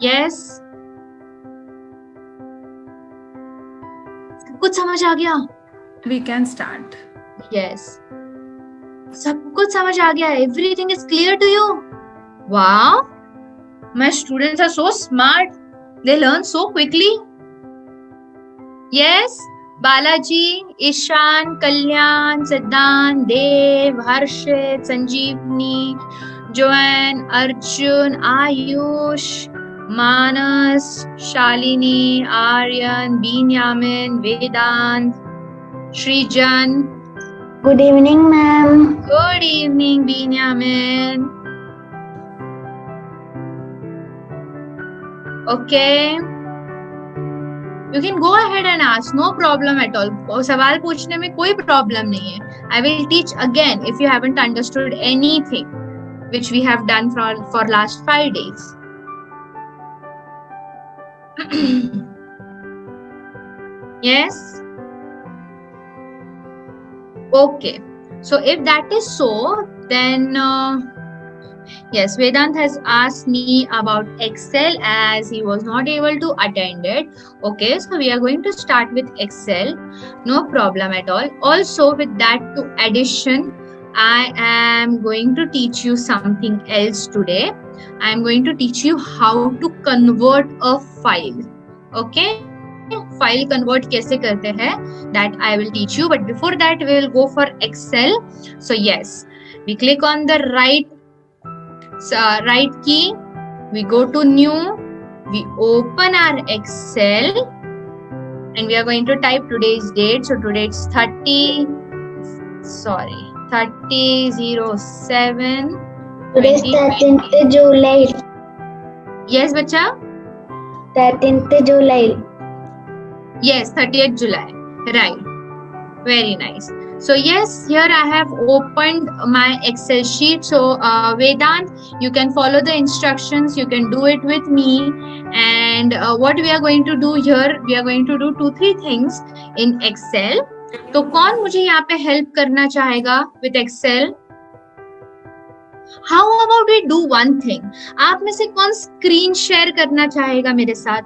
Yes, कुछ समझ आ गया? We can start. यस, सब कुछ समझ आ गया? Everything is clear to you? Wow, my students are so smart. They learn so quickly. Yes, Balaji, Ishan, Kalyan, Siddhant, Dev, Harshit, Sanjeevni, Joanne, Arjun, Ayush, Manas, Shalini, Aryan, Binyamin, Vedant, Srijan. Good evening, ma'am. Good evening, Binyamin. Okay. You can go ahead and ask, no problem at all. सवाल पूछने में कोई problem नहीं है. I will teach again if you haven't understood anything which we have done for last 5 days. Yes? Okay. So if that is so, then yes, Vedant has asked me about Excel as he was not able to attend it. Okay, so we are going to start with Excel. No problem at all. Also, with that to addition, I am going to teach you something else today. I am going to teach you how to convert a file. Okay, file convert कैसे करते हैं, that I will teach you. But before that, we will go for Excel. So yes, we click on the right key, we go to new, we open our Excel, and we are going to type today's date. So today it's 30/07. Today's 13th July. Yes, bacha? 13th July. Yes, 30th July. Right. Very nice. So yes, here I have opened my Excel sheet. So Vedant, you can follow the instructions. You can do it with me. And what we are going to do here, we are going to do 2-3 things in Excel. तो कौन मुझे यहाँ पे help करना चाहेगा with Excel? How about we do one thing? आप में से कौन screen share करना चाहेगा मेरे साथ?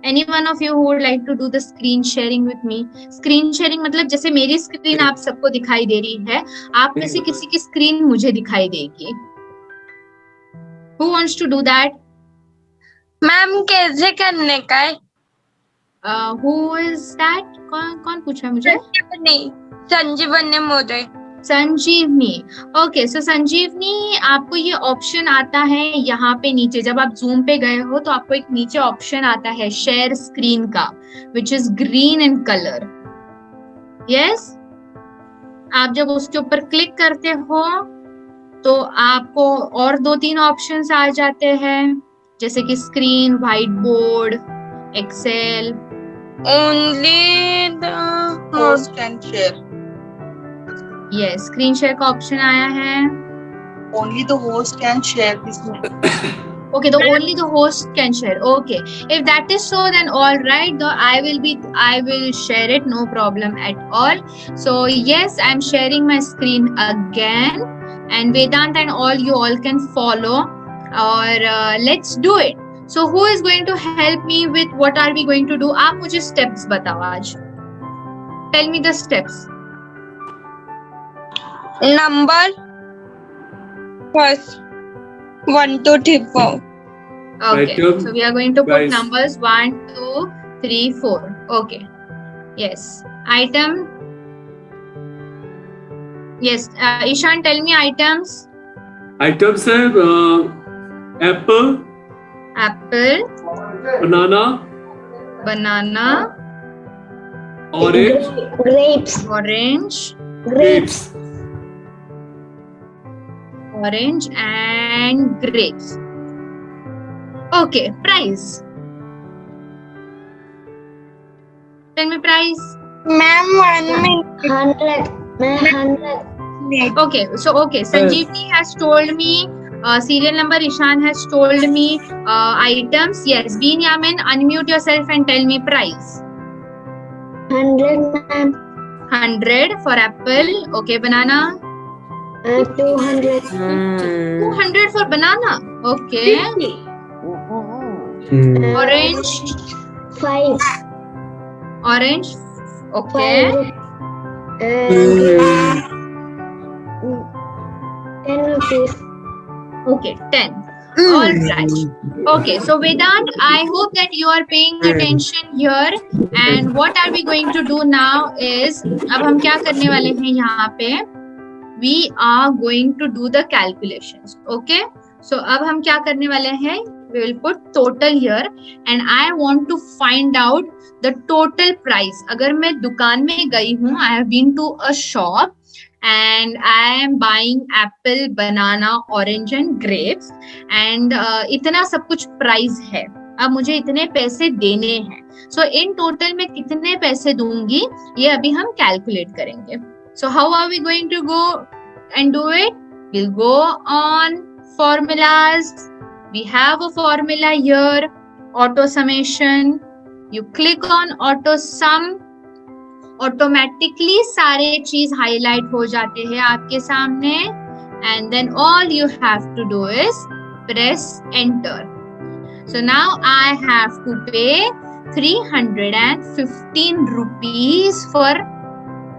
Any one of you who would like to do the screen sharing with me? Screen sharing मतलब जैसे मेरी screen आप सबको दिखाई दे रही है, आप में से किसी की screen मुझे दिखाई देगी. Who wants to do that? Ma'am कैसे करने का है? Who is that? कौन पूछा मुझे? संजीवनी मोदय. संजीवनी. ओके, सो संजीवनी, आपको ये ऑप्शन आता है यहाँ पे नीचे. जब आप जूम पे गए हो तो आपको एक नीचे ऑप्शन आता है शेयर स्क्रीन का, which is green in colour. Yes, आप जब उसके ऊपर क्लिक करते हो तो आपको और 2-3 ऑप्शंस आ जाते हैं, जैसे कि screen, white board, Excel. Only the host can share. Yes, screen share का ऑप्शन आया है. Only the host can share this. Okay, only the host can share. Okay, if that is so, then all right. I will share it. No problem at all. So yes, I'm sharing my screen again, and Vedant and all you all can follow. Or let's do it. So who is going to help me with what are we going to do? आप मुझे steps बताओ आज. Tell me the steps. Number first 1 to 3 4. Okay, so we are going to put numbers 1 2 3 4. Okay, yes. Item. Yes, Ishan, tell me items. Items है apple, banana, orange, Grapes. Orange and grapes. Okay, price. Tell me price. Ma'am 1 minute. 100. 100. Okay, so Sanjeevni has told me serial number. Ishan has told me items. Yes, Binyamin, unmute yourself and tell me price. 100, ma'am. 100 for apple. Okay, banana. 200. 200 for banana. Okay. Orange. 5. Orange. Okay. 5 and 10 rupees. Okay, 10. All right. Okay, so Vedant, I hope that you are paying attention here. And what are we going to do now is, अब हम क्या करने वाले हैं यहाँ पे? We are going to do the calculations. Okay. So अब हम क्या करने वाले हैं? We will put total here, and I want to find out the total price. अगर मैं दुकान में गई हूँ, I have been to a shop and I am buying apple, banana, orange and grapes, and इतना सब कुछ प्राइस है. अब मुझे इतने पैसे देने हैं. So in total मैं कितने पैसे दूंगी, ये अभी हम कैलकुलेट करेंगे. So how are we going to go and do it? We'll go on formulas. We have a formula here, auto summation. You click on auto sum. Automatically सारे चीज हाईलाइट हो जाते हैं आपके सामने. And then all you have to do is press enter. So now I have to pay 315 rupees for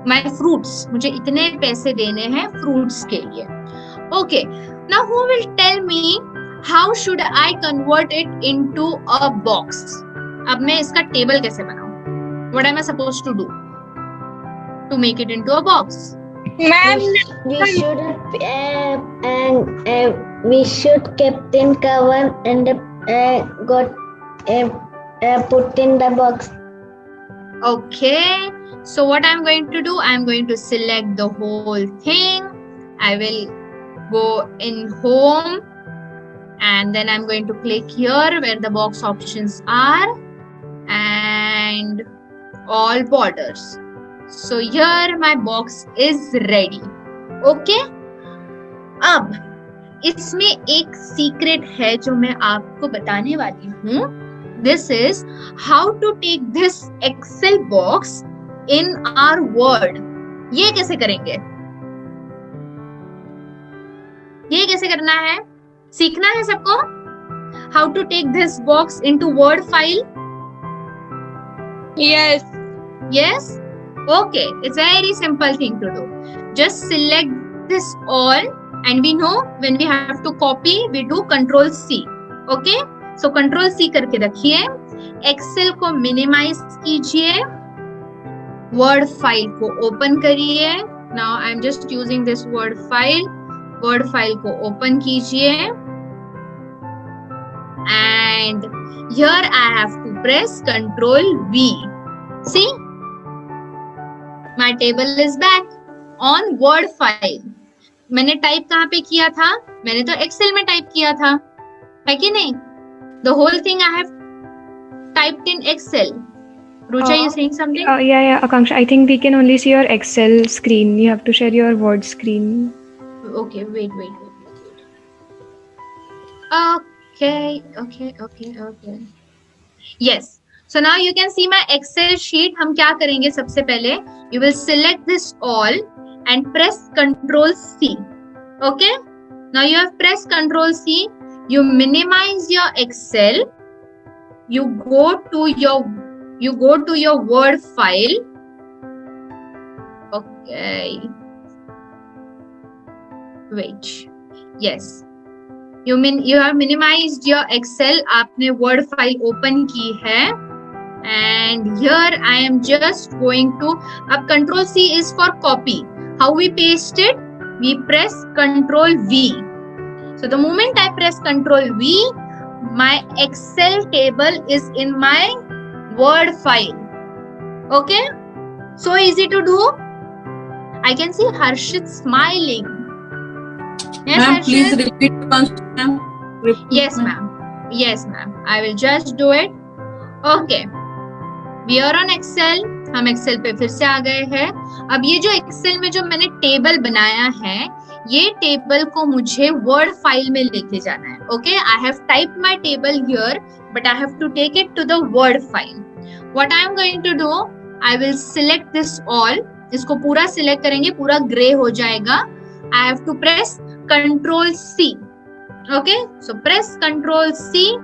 my fruits. मुझे इतने पैसे देने हैं fruits के लिए. Okay. Now who will tell me how should I convert it into a box? अब मैं इसका टेबल कैसे बनाऊं? What am I supposed to do to make it into a box? Ma'am We should kept in cover and got put in the box. Okay. So what I'm going to do? I'm going to select the whole thing. I will go in home, and then I'm going to click here where the box options are, and all borders. So here my box is ready. Okay. अब इसमें एक secret है जो मैं आपको बताने वाली हूँ. This is how to take this Excel box in our Word. ये कैसे करेंगे? ये कैसे करना है? सीखना है सबको? How to take this box into Word file? Yes Yes? Okay, it's a very simple thing to do. Just select this all, and we know when we have to copy, we do Control C. Okay? So Control C करके रखिए. Excel को minimize कीजिए. Word file को open करिए. Now I'm just using this Word file. Word file को open कीजिए. And here I have to press Control V. See? My table is back on Word file. मैंने type कहाँ पे किया था? मैंने तो Excel में टाइप किया था, है कि नहीं? The whole thing I have typed in Excel. Rucha, you saying something? Yeah, Akanksha. I think we can only see your Excel screen. You have to share your Word screen. Okay, wait. Okay. Yes. So now you can see my Excel sheet. हम क्या करेंगे सबसे पहले? You will select this all and press Control C. Okay? Now you have pressed Control C. You minimize your Excel. You go to your Word file. Okay. Wait. Yes. You have minimized your Excel. आपने Word file open की है. And here I am just going to, अब Control C is for copy. How we paste it? We press Control V. So the moment I press Control V, my Excel table is in my Word file. Okay? So easy to do. I can see Harshit smiling. Yes, Ma'am, Harshit? please repeat once, ma'am. Yes, ma'am. Yes, ma'am. I will just do it. Okay. We are on Excel. हम Excel पे फिर से आ गए हैं. अब ये जो Excel में जो मैंने टेबल बनाया है, ये टेबल को मुझे Word फाइल में लेके जाना है. Okay, I have typed my table here, but I have to take it to the Word file. What I am going to do? I will select this all. इसको पूरा select करेंगे, पूरा grey हो जाएगा. I have to press Control C. Okay, so press Control C.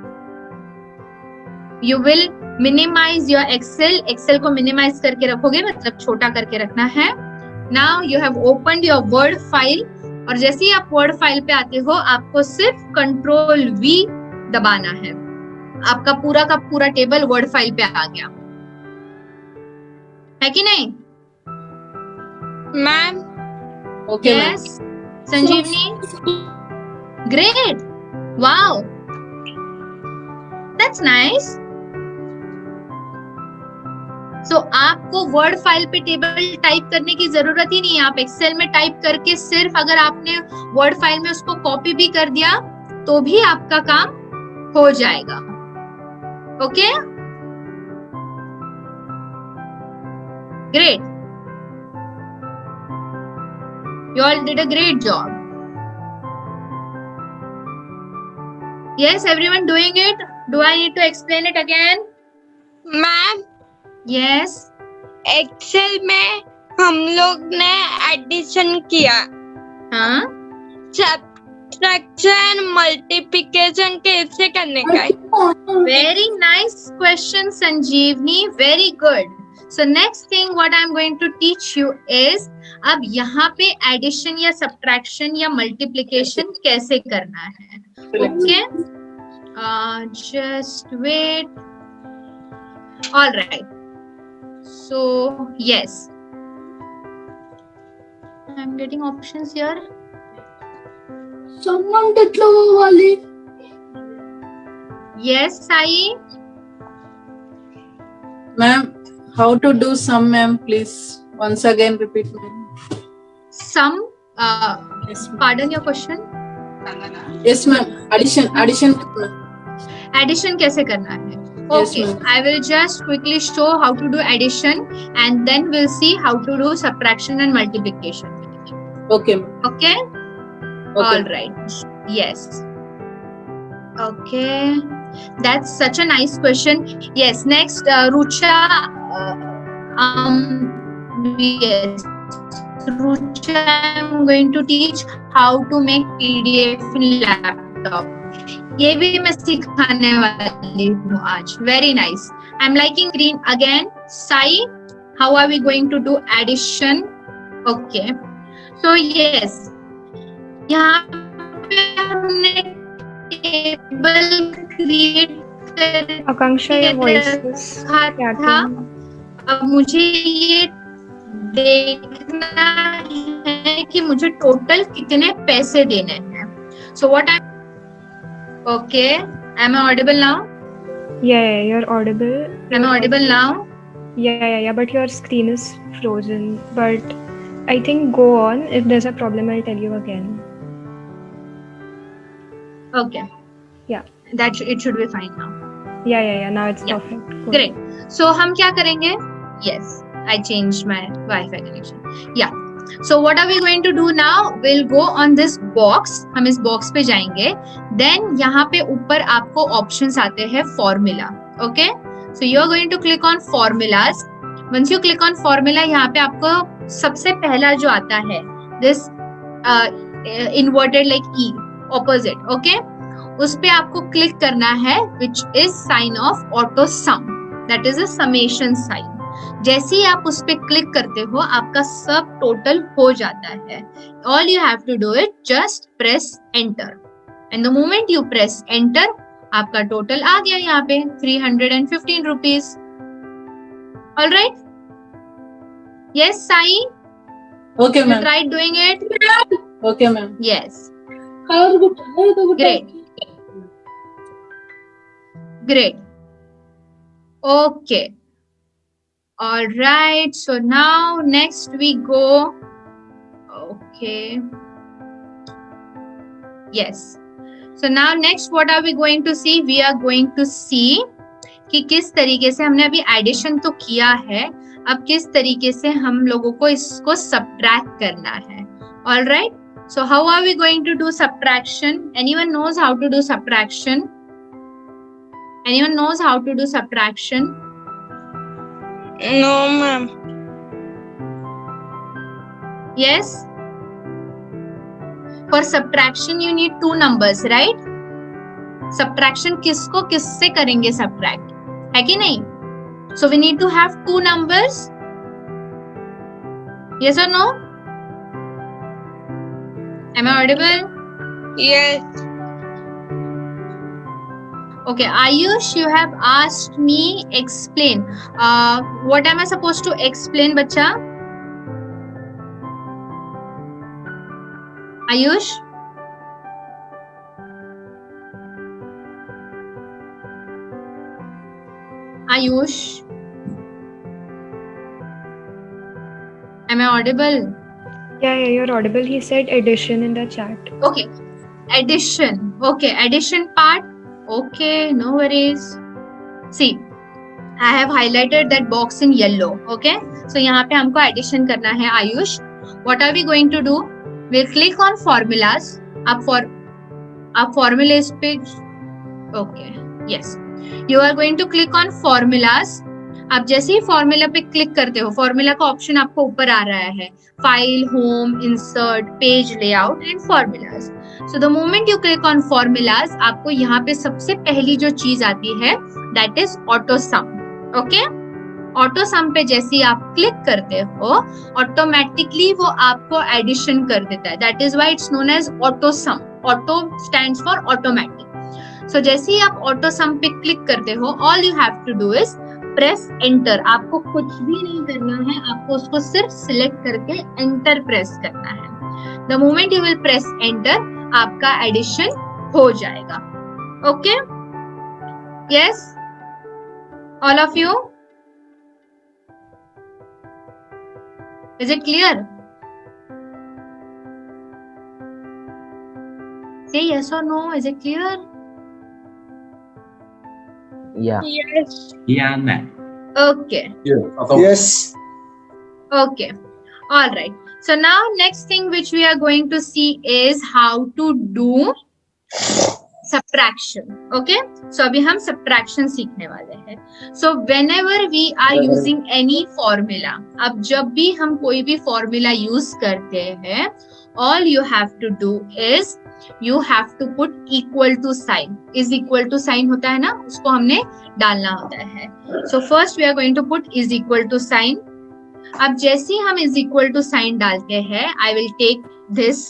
You will minimize your Excel. Excel को minimize करके रखोगे, मतलब छोटा करके रखना है. Now you have opened your Word file. और जैसे ही आप Word file पे आते हो, आपको सिर्फ Ctrl V दबाना है. आपका पूरा का पूरा टेबल Word file पे आ गया है कि नहीं? Ma'am Okay, ma'am. Yes, Sanjeevni. Great. Wow. That's nice. So आपको वर्ड फाइल पे टेबल टाइप करने की जरूरत ही नहीं है. आप एक्सेल में टाइप करके सिर्फ अगर आपने वर्ड फाइल में उसको कॉपी भी कर दिया तो भी आपका काम हो जाएगा. Okay, great. You all did a great job. Yes, everyone doing it. Do I need to explain it again? Ma'am Yes. Excel में हम लोग ने एडिशन किया, हाँ. सब्ट्रैक्शन मल्टीप्लिकेशन कैसे करने का है? Very nice question, Sanjeevni. Very good. So next thing what I'm going to teach you is अब यहाँ पे एडिशन या सब्ट्रैक्शन या मल्टीप्लिकेशन कैसे करना है. Okay. Just wait. All right. So yes, I'm getting options here. Someone tetlo wali. Yes, Sai. Ma'am, how to do sum, ma'am? Please once again repeat, ma'am. Sum. Yes, ma'am. Pardon your question. Yes, ma'am. Addition. Addition कैसे करना है? Yes, Okay, ma'am. I will just quickly show how to do addition and then we'll see how to do subtraction and multiplication. Okay, ma'am. Okay? Okay. All right. Yes. Okay. That's such a nice question. Yes. Next, Rucha. Yes. Rucha, I'm going to teach how to make PDF in laptop. ये भी मैं सिखाने वाली हूँ आज. Very nice. I'm liking green again. Sai, how are we going to do addition? Okay. So yes, यहाँ पे हमने टेबल क्रिएट कर Akanksha, your voice is था. cracking. अब मुझे ये देखना है कि मुझे टोटल कितने पैसे देने हैं. So what I'm okay. Am I audible now? Yeah, you're audible. Am I audible now? Yeah, but your screen is frozen. But I think go on. If there's a problem, I'll tell you again. Okay. Yeah. It should be fine now. Yeah. Now it's Yeah. perfect. Cool. Great. So हम क्या करेंगे? Yes, I changed my Wi-Fi connection. Yeah. So what are we going to do now? We'll go on this box. हम इस box पे जाएंगे. Then यहाँ पे ऊपर आपको options आते हैं formula. Okay? So you are going to click on formulas. Once you click on formula, यहाँ पे आपको सबसे पहला जो आता है this inverted like E opposite. Okay? उस पे आपको क्लिक करना है which is sign of auto sum. That is a summation sign. जैसे ही आप उस पे क्लिक करते हो आपका सब टोटल हो जाता है. All you have to do it just press enter. And the moment you press enter, आपका टोटल आ गया यहाँ पे 315 rupees. All right? Yes, Sai? Okay, You ma'am. tried doing it? Okay, ma'am. Yes. Great. Okay. All right. So now next we go. Okay. Yes. So now next what are we going to see? We are going to see कि किस तरीके से हमने अभी addition तो किया है, अब किस तरीके से हम लोगों को इसको सब्ट्रैक्ट करना है. All right. So how are we going to do subtraction? Anyone knows how to do subtraction? Anyone knows how to do subtraction? No, ma'am. Yes? For subtraction you need two numbers, right? Subtraction किसको किससे करेंगे subtract? है कि नहीं? So we need to have two numbers. Yes or no? Am I audible? Yes. Okay, Ayush, you have asked me explain. What am I supposed to explain, bacha? Ayush? Ayush? Am I audible? Yeah, you're audible. He said addition in the chat. Okay, addition. Okay, addition part. Okay, no worries. See, I have highlighted that box in yellow. Okay, so यहाँ पे हमको addition करना है Ayush. What are we going to do? We'll click on formulas. आप formulas पे okay, yes. You are going to click on formulas. आप जैसे ही formula पे क्लिक करते हो, फॉर्मूला का ऑप्शन आपको ऊपर आ रहा है, file, home, insert, page layout and formulas. So the moment you click on formulas, आपको यहाँ पे सबसे पहली जो चीज आती है that is auto some. Okay, auto सम पे जैसे ही आप क्लिक करते हो, ऑटोमेटिकली वो आपको एडिशन कर देता है. That is why it's known as AutoSum. Auto stands for automatic. So जैसे ही आप ऑटो सम पे क्लिक करते हो, all you have to do is press enter. आपको कुछ भी नहीं करना है, आपको उसको सिर्फ सिलेक्ट करके एंटर प्रेस करना है. The moment you will press enter, आपका एडिशन हो जाएगा. Okay, yes, all of you, is it clear? Say yes और no, is it clear? Yeah. Yes. Yeah, ma'am. Okay. Yes. Okay, all right. So now next thing which we are going to see is how to do subtraction. Okay, so अभी हम subtraction सीखने वाले हैं. So whenever we are using any formula, अब जब भी हम कोई भी formula use करते हैं, all you have to do is you have to put equal to sign. is equal to sign होता है ना, उसको हमने डालना होता है. So first we are going to put is equal to sign. अब जैसे ही हम is equal to sign डालते हैं, I will take this.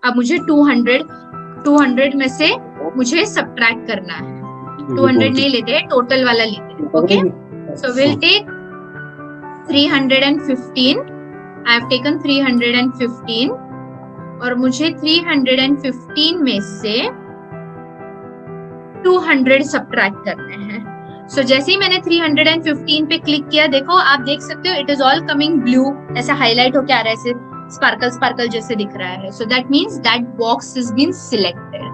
अब मुझे 200 में से मुझे subtract करना है. 200 नहीं लेते, टोटल वाला लेते हैं. Okay, so we'll take 315. I have taken 315. और मुझे 315 में से 200 सब्ट्रैक्ट करने हैं. सो जैसे ही मैंने 315 पे क्लिक किया, देखो आप देख सकते हो it is all coming blue, ऐसा हाईलाइट होके आ रहा है, ऐसे स्पार्कल स्पार्कल जैसे दिख रहा है. So that means that box is been selected.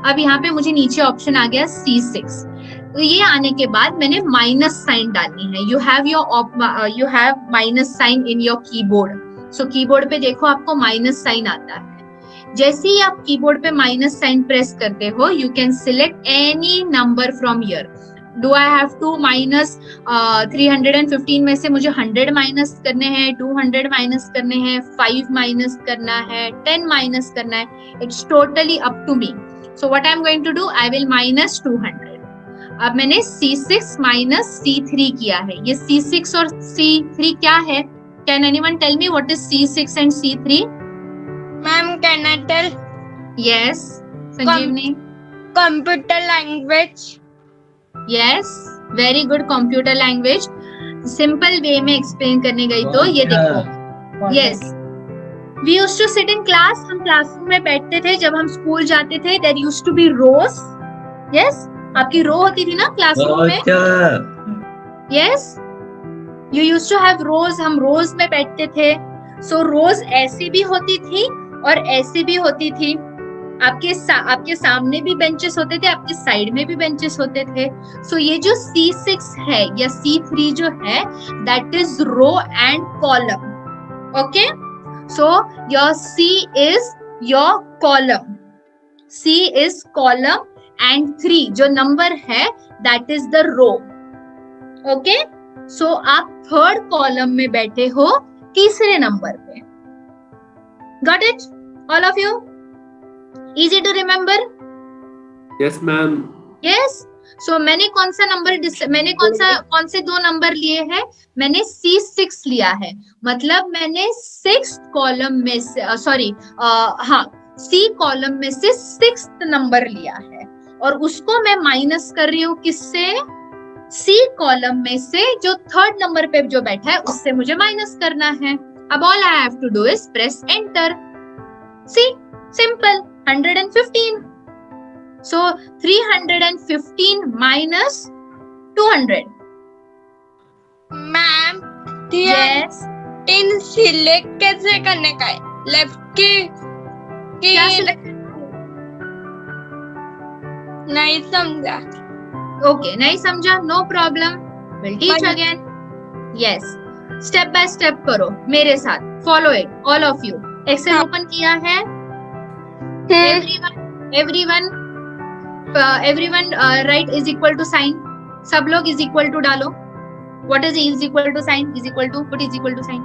अब यहाँ पे मुझे नीचे ऑप्शन आ गया C6. तो ये आने के बाद मैंने माइनस साइन डालनी है. You have minus sign in your keyboard. So keyboard पे देखो आपको माइनस साइन आता है. जैसे ही आप कीबोर्ड पे माइनस साइन प्रेस करते हो, you can select any number from here. Do I have to minus 315 में से मुझे 100 माइनस करने हैं, 200 माइनस करने हैं, 5 माइनस करना है, 10 माइनस करना है. It's totally up to me. So what I am going to do, I will minus 200. अब मैंने C6 माइनस C3 किया है. ये C6 और C3 क्या है? Can anyone tell me what is C6 and C3? Ma'am, can I tell? Yes, Sanjeevni. Computer language. Yes, very good, computer language. Simple way में explain करने गई तो ये देखो. Yes, we used to sit in class. हम classroom में बैठते थे जब हम स्कूल जाते थे. There used to be rows. Yes, आपकी रो होती थी ना क्लासरूम में. Yes. You used to have rows. हम रोज में बैठते थे. So रोज ऐसी भी होती थी और ऐसी भी होती थी. आपके सामने भी बेंचेस होते थे, आपके साइड में भी बेंचेस होते थे. So ये जो C6 है या C3 जो है, that is row and column. Okay? So your C is your column. C is column and 3 जो नंबर है, that is the row. Okay? So आप थर्ड कॉलम में बैठे हो, तीसरे नंबर पे. Got it? All of you? Easy to remember? Yes, ma'am. Yes. सो मैंने कौन से 2 नंबर लिए हैं? मैंने C6 लिया है, मतलब मैंने 6th कॉलम में से C कॉलम में से 6th नंबर लिया है और उसको मैं माइनस कर रही हूँ किससे? C कॉलम में से जो 3rd नंबर पे जो बैठा है उससे मुझे माइनस करना है। अब all I have to do is press enter. See simple, 115। So 315 minus 200. Ma'am Yes. 10 select कैसे करने का है? लेफ्ट की क्या select? नहीं समझा। Okay, नहीं समझा? No problem. We'll teach again. Yes. Step by step करो मेरे साथ. Follow it, all of you. Excel open किया है? Everyone write is equal to sign. सब लोग is equal to डालो. What is is equal to sign? Is equal to, put is equal to sign.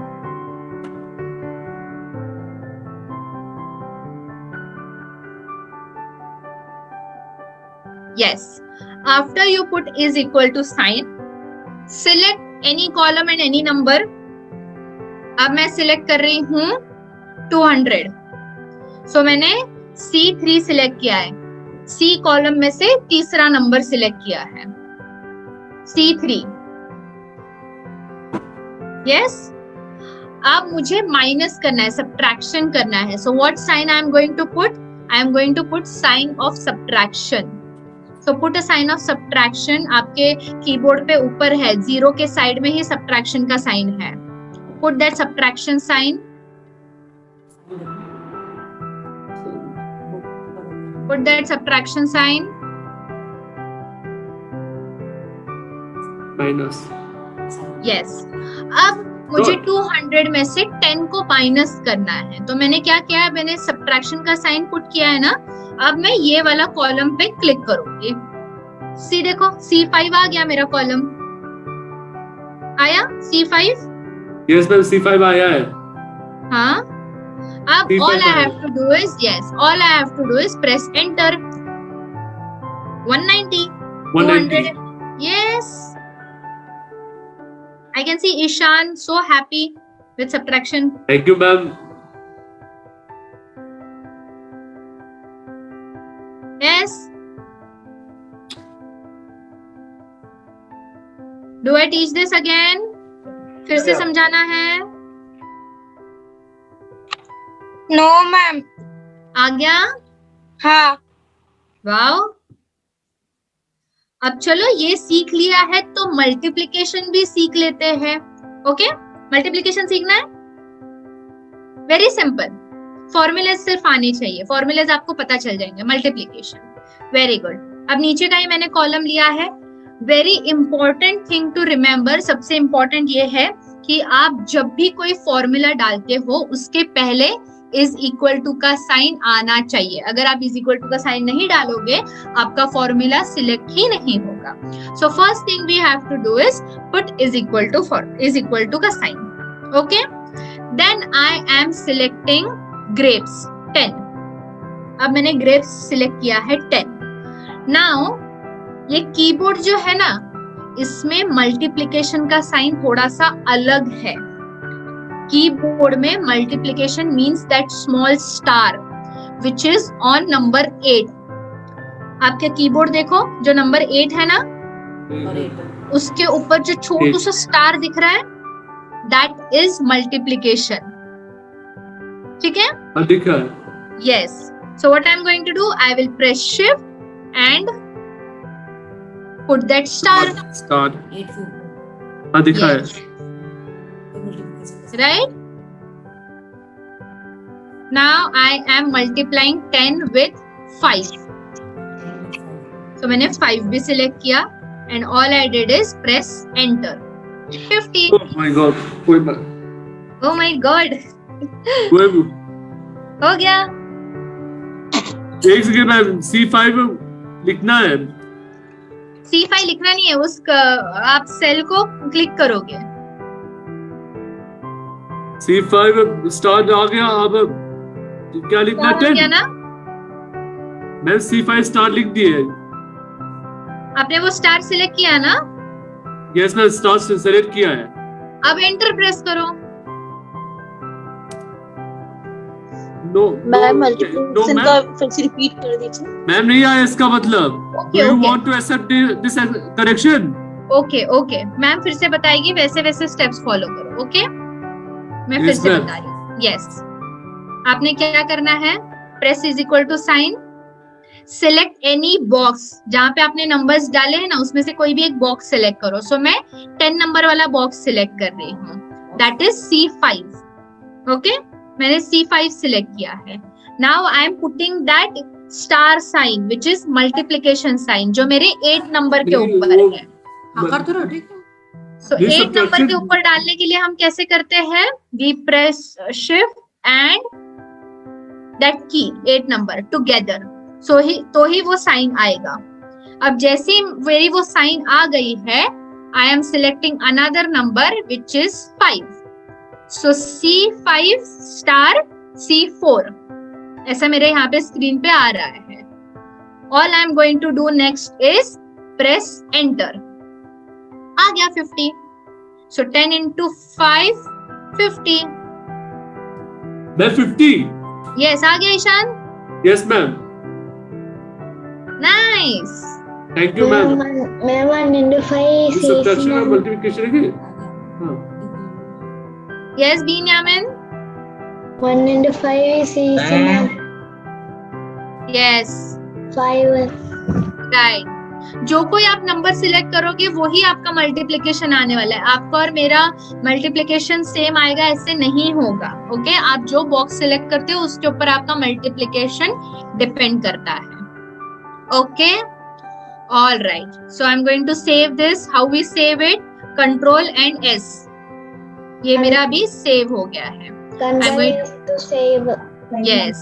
Yes. After you put is equal to sign, select any column and any number. अब मैं select कर रही हूँ 200. So मैंने C3 select किया है. C column में से तीसरा नंबर सिलेक्ट किया है, C3. यस. अब मुझे माइनस करना है, सब्ट्रैक्शन करना है. So what sign I am going to put? I am going to put sign of subtraction. So put a sign of subtraction. आपके कीबोर्ड पे ऊपर है, 0 के साइड में ही सब्ट्रैक्शन का साइन है. Put that subtraction sign. Put that subtraction sign. Minus. Yes. अब मुझे 200 में से 10 को माइनस करना है, तो मैंने क्या किया है? मैंने सब्ट्रैक्शन का साइन पुट किया है ना. अब मैं ये वाला कॉलम पे क्लिक करूंगी. सी देखो, C5 आ गया मेरा कॉलम. आया C5? Yes मैम, C5 आया है. हाँ. अब all I have to do is press enter. 190. 190. Yes. I can see Ishan so happy with subtraction. Thank you ma'am. Yes. Do I teach this again? फिर से समझाना है? No ma'am. आ गया? हाँ. वाओ. अब चलो ये सीख लिया है तो मल्टीप्लिकेशन भी सीख लेते हैं. ओके, मल्टीप्लिकेशन सीखना है. Very simple. फॉर्मूलेज सिर्फ आने चाहिए, फॉर्मूलेज आपको पता चल जाएंगे. Multiplication, very good. अब नीचे का ही मैंने कॉलम लिया है. Very important thing to remember, सबसे इंपॉर्टेंट ये है कि आप जब भी कोई फॉर्मूला डालते हो उसके पहले इज इक्वल टू का साइन आना चाहिए. अगर आप इज इक्वल टू का साइन नहीं डालोगे आपका फॉर्मूला सिलेक्ट ही नहीं होगा. So first thing we have to do is put is equal to का sign. Okay, then I am selecting grapes 10. अब मैंने ग्रेप्स सिलेक्ट किया है 10. नाउ ये कीबोर्ड जो है ना, इसमें मल्टीप्लिकेशन का साइन थोड़ा सा अलग है. कीबोर्ड में multiplication means that small star which is on number 8. आपके कीबोर्ड देखो, जो नंबर 8 है ना, उसके ऊपर जो छोटू सा स्टार दिख रहा है, दैट इज मल्टीप्लिकेशन. ठीक है? दिख रहा है. Yes. So what I am going to do, I will press shift and put that star. दिखा है. Right? Now I am multiplying 10 with 5. So मैंने 5 भी select किया and all I did is press enter. 50. Oh my god. Oh my god. हो गया. एक second ma'am, C5 लिखना है. C5 लिखना नहीं है, आप सेल को क्लिक करोगे. C5 स्टार्ट आ गया. अब क्या लिखना है? ना? मैं C5 स्टार लिख दिए. आपने वो स्टार सिलेक्ट किया ना? यस मैम, स्टार सेलेक्ट किया है। अब एंटर प्रेस करो। No ma'am no multiplication ma'am, का फिर से रिपीट कर दीजिए। मैम नहीं आया इसका मतलब। Okay do you okay want to accept this correction? Okay okay, ma'am फिर से बताएगी, वैसे वैसे स्टेप्स फॉलो करो। ओके, मैं फिर Yes, से ma'am. बता रही हूँ। यस, आपने क्या करना है? Press is equal to sign, select any box, जहां पे आपने नंबर्स डाले हैं ना उसमें से कोई भी एक बॉक्स सिलेक्ट करो। सो मैं 10 नंबर वाला बॉक्स सिलेक्ट कर रही हूँ, दैट इज C5। ओके, मैंने C5 सिलेक्ट किया है। Now I am putting that star sign which is multiplication sign, जो मेरे 8 नंबर के नहीं, ऊपर वो- है। ठीक है। सो ये 8 नंबर subtraction- के ऊपर डालने के लिए हम कैसे करते हैं? We press shift and that key 8 number together, तो ही वो साइन आएगा। अब जैसे ही मेरी वो साइन आ गई है, आई am selecting another number which is 5। So C5 star C4 ऐसा मेरे यहाँ पे स्क्रीन पे आ रहा है। All I am going to do next is press enter. आ गया 50। सो 10 into 5 50। मैं 50। यस, आ गया Ishan. Yes ma'am, nice. Thank you ma'am. मैं 1 into 5 सब्ट्रैक्शन और is मल्टीप्लिकेशन है कि? हाँ। Yes Binyamin. 1 into 5 is yes 5. Right. जो कोई आप नंबर सिलेक्ट करोगे वही आपका मल्टीप्लिकेशन आने वाला है। आपका और मेरा मल्टीप्लिकेशन सेम आएगा ऐसे नहीं होगा। ओके, आप जो बॉक्स सिलेक्ट करते हो उसके ऊपर आपका मल्टीप्लिकेशन डिपेंड करता है। Okay, all right. So I am going to save this. How we save it? Control and S। ये मेरा अभी सेव हो गया है। Control going- is to save. Yes,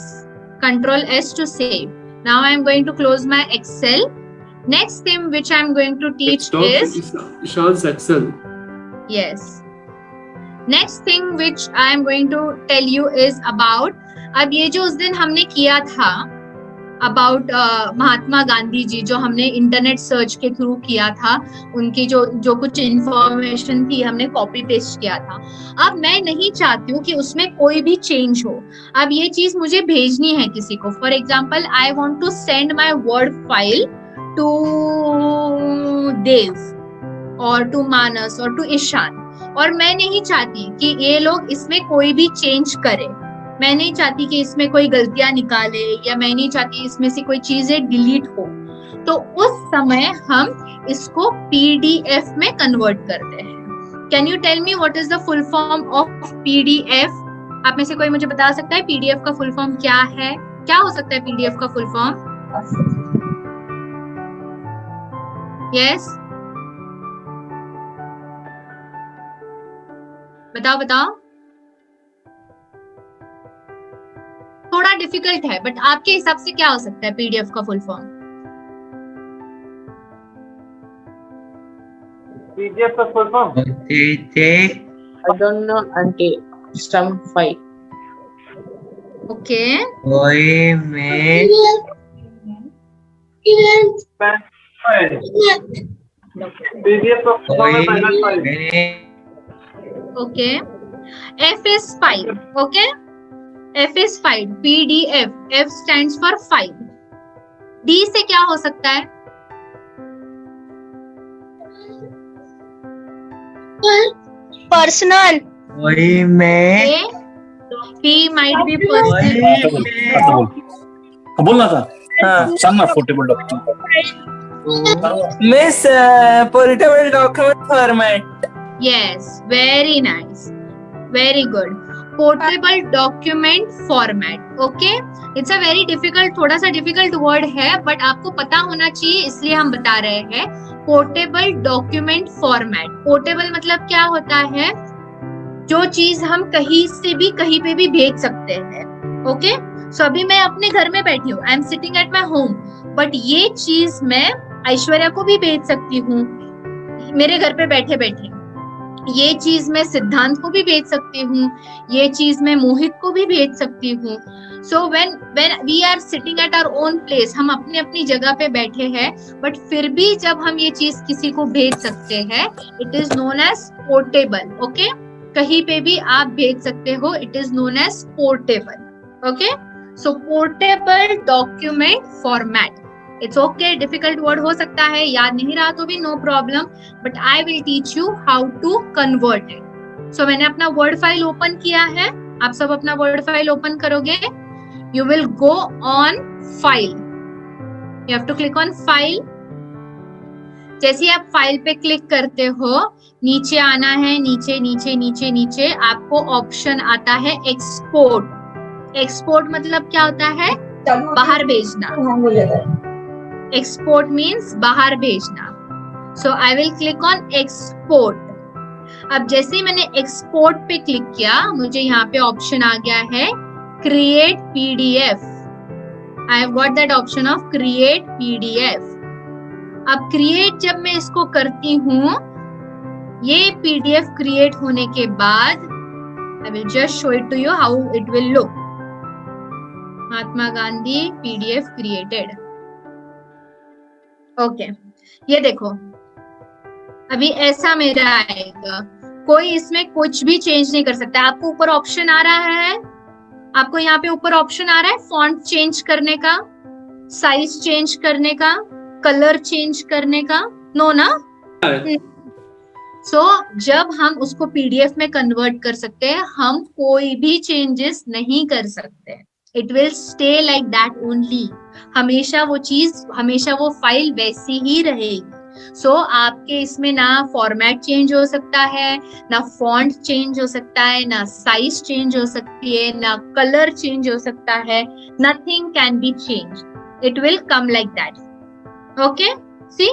Control S to save. Now I am going to close my Excel. Next thing which I am going to teach is Ishan's Excel. yes. Next thing which I am going to tell you is about, अब ये जो उस दिन हमने किया था about Mahatma Gandhi ji, जो हमने इंटरनेट सर्च के थ्रू किया था, उनकी जो कुछ इंफॉर्मेशन थी हमने कॉपी पेस्ट किया था। अब मैं नहीं चाहती हूँ कि उसमें कोई भी चेंज हो। अब ये चीज मुझे भेजनी है किसी को। For example, I want to send my word file to Dev और टू मानस और टू ईशान, और मैं नहीं चाहती कि ये लोग इसमें कोई भी चेंज करे। मैं नहीं चाहती कि इसमें कोई गलतियां निकाले, या मैं नहीं चाहती इसमें से कोई चीजें डिलीट हो। तो उस समय हम इसको PDF में कन्वर्ट करते हैं। Can you tell me what is the full form of PDF? आप में से कोई मुझे बता सकता है PDF का फुल फॉर्म क्या है? क्या हो सकता है PDF का फुल फॉर्म? यस, बताओ बताओ। थोड़ा डिफिकल्ट है, बट आपके हिसाब से क्या हो सकता है PDF का फुल फॉर्म? PDF का full form I don't know until sum 5. Okay, PDF का फुल फॉर्म है final file. Okay. F is 5. Okay, F is 5. PDF. F stands for 5. D से क्या हो सकता है? Personal. A. P might be personal. बोलना था। सांग ना portable document. Miss portable document format. Yes, very nice. Very good. Portable document format. Okay, it's a very difficult, थोड़ा सा difficult word है, but आपको पता होना चाहिए इसलिए हम बता रहे हैं। Portable document format. Portable मतलब क्या होता है? जो चीज हम कहीं से भी कहीं पे भी भेज सकते हैं। ओके, सो अभी मैं अपने घर में बैठी हूँ, I am sitting at my home, but ये चीज मैं ऐश्वर्या को भी भेज सकती हूँ मेरे घर पे बैठे बैठे। ये चीज मैं सिद्धांत को भी भेज सकती हूँ, ये चीज मैं मोहित को भी भेज सकती हूँ। So when we are sitting at our own place, हम अपनी अपनी जगह पे बैठे हैं, बट फिर भी जब हम ये चीज किसी को भेज सकते हैं, it is known as portable. Okay, कहीं पे भी आप भेज सकते हो, it is known as portable. Okay, so portable document format. It's okay, difficult word हो सकता है, याद नहीं रहा तो भी no problem, but I will teach you how to convert it. So मैंने अपना वर्ड फाइल ओपन किया है, आप सब अपना वर्ड फाइल ओपन करोगे. You will go on file. You have to click on file. जैसे ही आप फाइल पे क्लिक करते हो, नीचे आना है, नीचे नीचे नीचे नीचे आपको ऑप्शन आता है एक्सपोर्ट. एक्सपोर्ट मतलब क्या होता है? बाहर भेजना. एक्सपोर्ट मीन्स बाहर भेजना. So I will click on export. अब जैसे ही मैंने एक्सपोर्ट पे क्लिक किया, मुझे यहाँ पे ऑप्शन आ गया है create PDF. I have got that option of create PDF. अब create जब मैं इसको करती हूँ, ये PDF create होने के बाद I will just show it to you how it will look. Mahatma Gandhi PDF created. Okay, ये देखो, अभी ऐसा मेरा आएगा. कोई इसमें कुछ भी चेंज नहीं कर सकता. आपको ऊपर ऑप्शन आ रहा है, आपको यहाँ पे ऊपर ऑप्शन आ रहा है फॉन्ट चेंज करने का, साइज चेंज करने का, कलर चेंज करने का. नो ना? सो जब हम उसको पीडीएफ में कन्वर्ट कर सकते हैं, हम कोई भी चेंजेस नहीं कर सकते. It will stay like that only. हमेशा वो चीज, हमेशा वो फाइल वैसी ही रहेगी. सो आपके इसमें ना फॉर्मेट चेंज हो सकता है, ना फॉन्ट चेंज हो सकता है, ना साइज चेंज हो सकती है, ना कलर चेंज हो सकता है. Nothing can be change. It will come like that. Okay, see,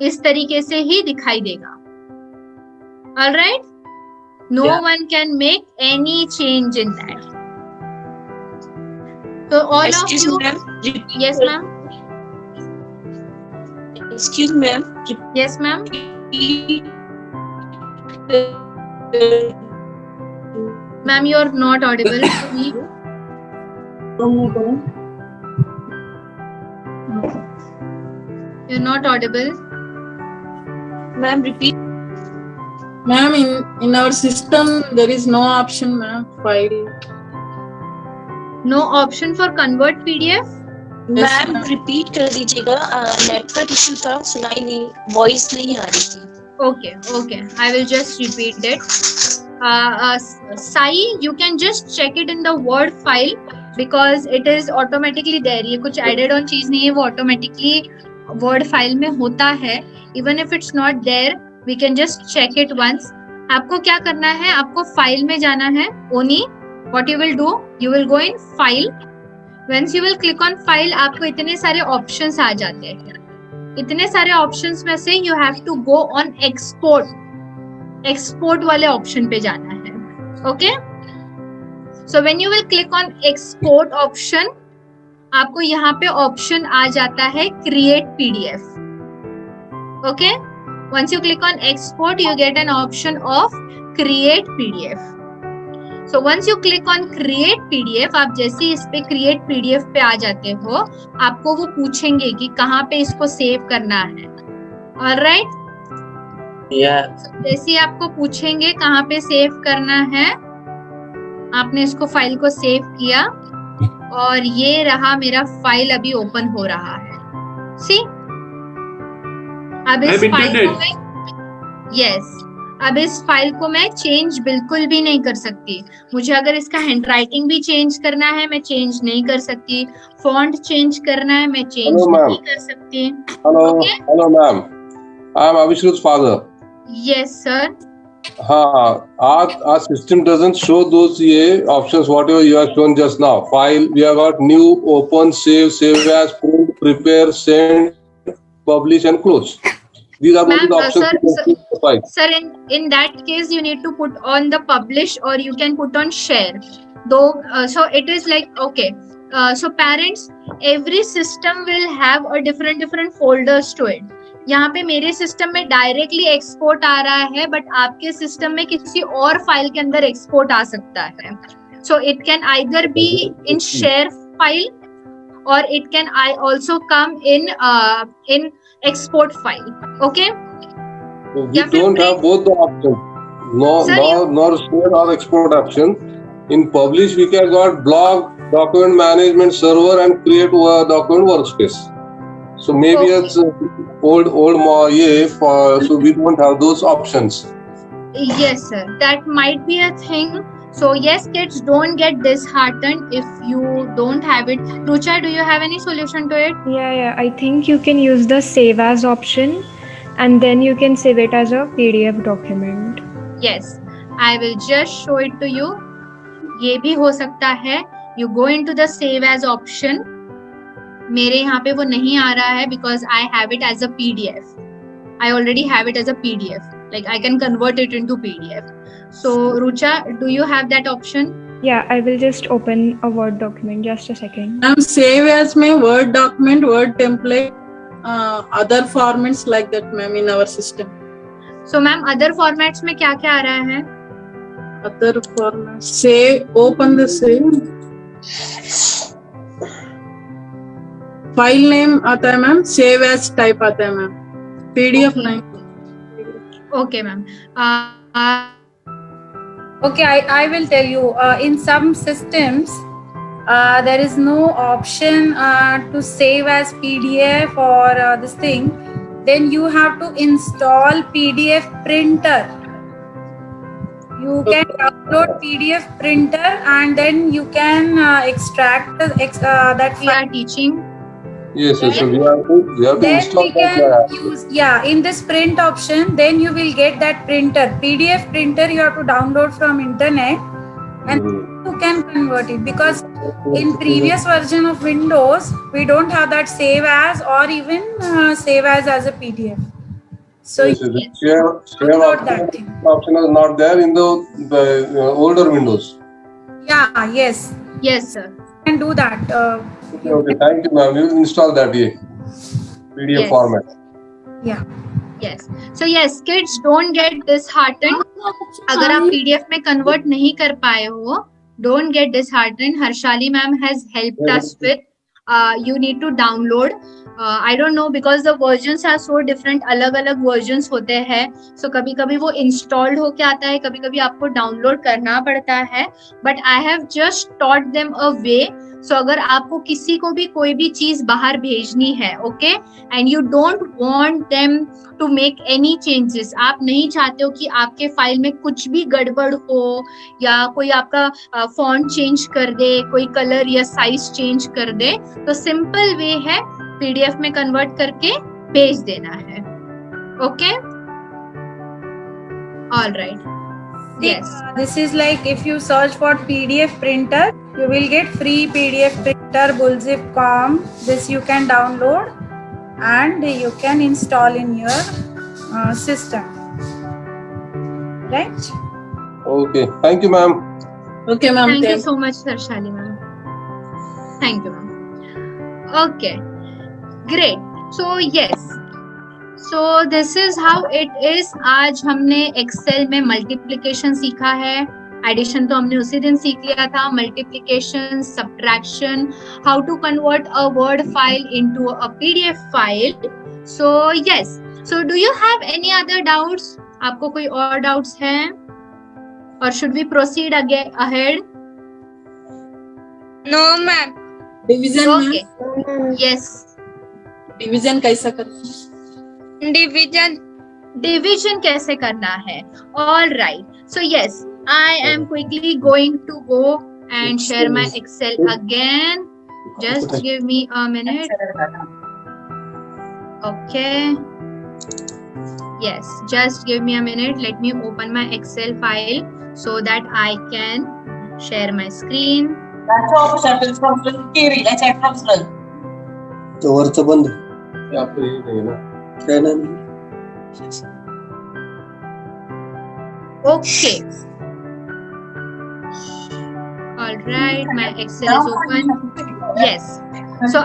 इस तरीके से ही दिखाई देगा. Alright, no one can make any change in that. तो all of you. Yes ma'am. Excuse me, ma'am. Yes, ma'am. Ma'am, you are not audible to me. You're not audible. Ma'am, repeat. Ma'am, in our system there is no option, ma'am. File. No option for convert PDF. Ma'am repeat कर दीजिएगा, network issue था, सुनाई नहीं, voice नहीं आ रही थी. Okay, okay. I will just repeat it. Sai, you can just check it in the Word file because it is automatically there. ये कुछ added on चीज नहीं है, वो automatically Word file में होता है. Even if it's not there, we can just check it once. आपको क्या करना है? आपको फाइल में जाना है. Only what you will do, you will go in file. Once you will click on file, आपको इतने सारे options आ जाते हैं. इतने सारे options में से you have to go on export. Export वाले option पे जाना है. Okay? So when you will click on export option, आपको यहाँ पे option आ जाता है create PDF. Okay? Once you click on export, you get an option of create PDF. So once you click on create PDF, आप जैसे इस पे create PDF पे आ जाते हो, आपको वो पूछेंगे कि कहाँ पे इसको सेव करना है. Alright? जैसे आपको पूछेंगे कहाँ पे सेव करना है, आपने इसको फाइल को सेव किया और ये रहा मेरा फाइल अभी ओपन हो रहा है. See? अब इस फाइल को मैं, yes, अब इस फाइल को मैं चेंज बिल्कुल भी नहीं कर सकती. मुझे अगर इसका हैंडराइटिंग भी चेंज करना है, मैं चेंज नहीं कर सकती. फॉन्ट चेंज करना है, मैं चेंज नहीं कर सकती. Hello ma'am, I am Abhishrut father. Yes sir. हाँ, our system doesn't show those options whatever you have shown just now. File, we have got new, open, save as, print, prepare, send, publish and close. These are the options. Sir, in that case, you need to put on the publish or you can put on share. Though, so it is like, okay. So parents, every system will have a different folders to it. यहाँ पे मेरे system में directly export आ रहा है, but आपके system में किसी और फाइल के अंदर एक्सपोर्ट आ सकता है. So it can either be in share file, or it can also come in export file. Okay. We Yeah, don't have both the options. Sir, Nor share or export option. In publish, we can got blog, document management server, and create a document workspace. So maybe Okay. it's so we don't have those options. Yes, sir. That might be a thing. So yes, kids, don't get disheartened if you don't have it. Rucha, do you have any solution to it? Yeah, I think you can use the save as option and then you can save it as a PDF document. Yes, I will just show it to you. ये भी हो सकता है. You go into the save as option. मेरे यहाँ पे वो नहीं आ रहा है because I have it as a PDF. I already have it as a PDF. Like I can convert it into PDF. So Rucha, do you have that option? Yeah, I will just open a Word document. Just a second. Ma'am, save as में Word document, Word template, other formats like that, ma'am, in our system. So ma'am, other formats में क्या क्या आ रहा है? Other formats. Save, open the save. File name आता है ma'am, save as type आता है मैम, PDF नहीं. Okay ma'am. Okay, I will tell you. In some systems, there is no option to save as PDF or this thing. Then you have to install PDF printer. You can download PDF printer and then you can extract that We are teaching. Yes, so we have to Then install we can that. use, in this print option, then you will get that printer. PDF printer you have to download from internet and you can convert it, because in previous version of Windows, we don't have that save as or even save as a PDF. So Yes, you the can share download that thing. option is not there in the older Windows. Yes. Yes, sir. You can do that. Okay, thank you, ma'am. We will install that PDF Yes. format. Yes. So yes, kids, don't get disheartened. अगर आप PDF में convert नहीं कर पाए हो, don't get disheartened. Harshali ma'am has helped us with. You need to download. I don't know, because the versions are so different. अलग-अलग versions होते हैं. So कभी-कभी वो installed होके आता है, कभी-कभी आपको download करना पड़ता है. But I have just taught them a way. So अगर आपको किसी को भी कोई भी चीज बाहर भेजनी है, okay, and you don't want them to make any changes, आप नहीं चाहते हो कि आपके फाइल में कुछ भी गड़बड़ हो या कोई आपका फॉन्ट चेंज कर दे, कोई कलर या साइज चेंज कर दे, तो सिंपल वे है पीडीएफ में कन्वर्ट करके भेज देना है. Okay, alright. Yes. This is like if you search for PDF printer, you will get free PDF printer bullzip.com. This you can download and you can install in your system. Right? Okay, thank you, ma'am. Okay, ma'am. Thank you so much, Harshali ma'am. Thank you, ma'am. Okay, great. So yes. So this is how it is. आज हमने Excel में multiplication सीखा है. Addition तो हमने उसी दिन सीख लिया था. Multiplication, subtraction, how to convert a word file into a PDF file. So yes, so do you have any other doubts? आपको कोई और डाउट्स हैं? और should we proceed ahead? No ma'am. Division okay, yes. Division कैसा करते हैं? Division कैसे करना है? All right. So yes, I am quickly going to go and share my Excel again. Just give me a minute. Okay, yes, just give me a minute. Let me open my Excel file so that I can share my screen. तो वरचं बंद आपको ये नहीं है ना? काय नाही. Okay. All right, my Excel is open. Yes. So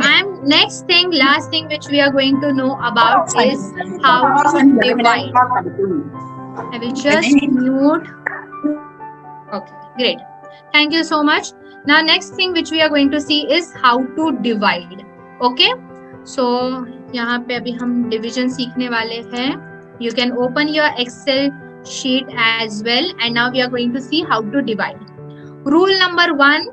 next thing, last thing which we are going to know about is how to divide. I will just mute. Okay, great. Thank you so much. Now next thing which we are going to see is how to divide. Okay, so यहाँ पे अभी हम division सीखने वाले हैं. You can open your Excel sheet as well, and now we are going to see how to divide. Rule number 1,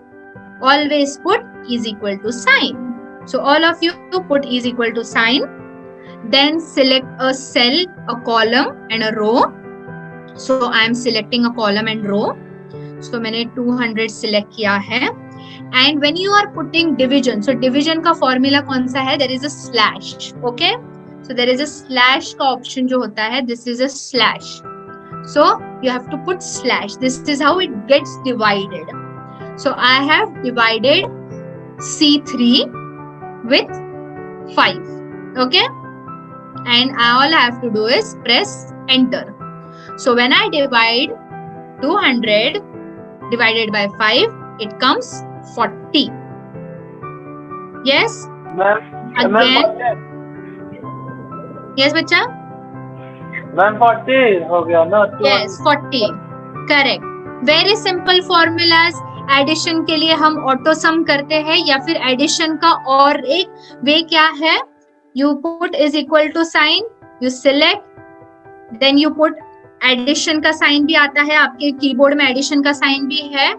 always put is equal to sign. So all of you put is equal to sign. Then select a cell, a column and a row. So I am selecting a column and row. So मैंने 200 select किया है. And when you are putting division, so division का formula कौन सा है? There is a slash. Okay? So there is a slash का option जो होता है. This is a slash. So you have to put slash. This is how it gets divided. So I have divided C3 with 5. Okay? And all I have to do is press enter. So when I divide 200 divided by 5, it comes 40. Yes? Again. Yes, बच्चा? Ma'am 40 हो गया ना? Yes, 40. Correct. Very simple formulas. Addition के लिए हम auto सम करते हैं, या फिर एडिशन का और एक वे क्या है? You put is equal to sign, you select, then you put addition का साइन भी आता है, आपके कीबोर्ड में एडिशन का साइन भी है,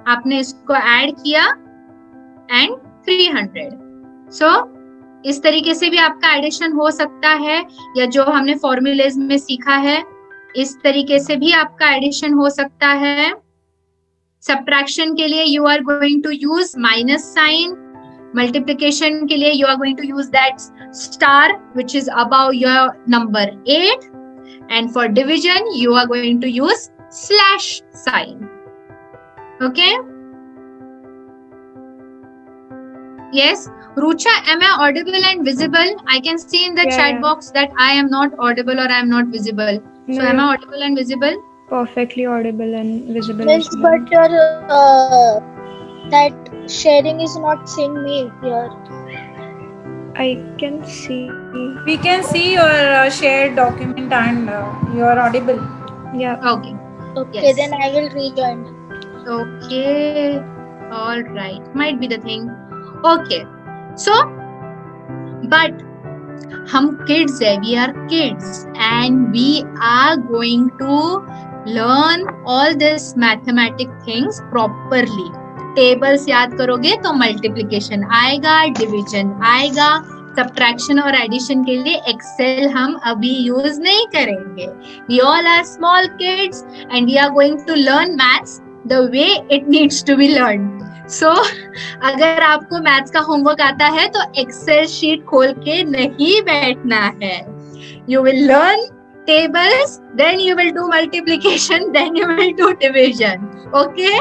आपने इसको ऐड किया एंड 300. सो इस तरीके से भी आपका एडिशन हो सकता है, या जो हमने फॉर्मूलेज में सीखा है इस तरीके से भी आपका एडिशन हो सकता है. सब्ट्रैक्शन के लिए you are going to use minus sign. Multiplication के लिए you are going to use that star which is above your number 8. And for division, you are going to use slash sign. Okay? Yes. Rucha, am I audible and visible? I can see in the chat box that I am not audible or I am not visible. So am I audible and visible? Perfectly audible and visible. Yes, but your that sharing is not seeing me here. I can see. We can see your shared document and you are audible. Yeah. Okay. Okay, Yes. then I will rejoin. Okay. All right. Might be the thing. Okay. So, but हम kids है. We are kids and we are going to learn all this mathematic things properly. Tables याद करोगे तो multiplication आएगा, division आएगा. Subtraction और addition के लिए एक्सेल हम अभी यूज नहीं करेंगे. We all are small kids and we are going to learn maths the way it needs to be learn. So अगर आपको मैथ्स का होमवर्क आता है तो एक्सेल शीट खोल के नहीं बैठना है. You will learn tables, then you will do multiplication, then you will do division. Okay?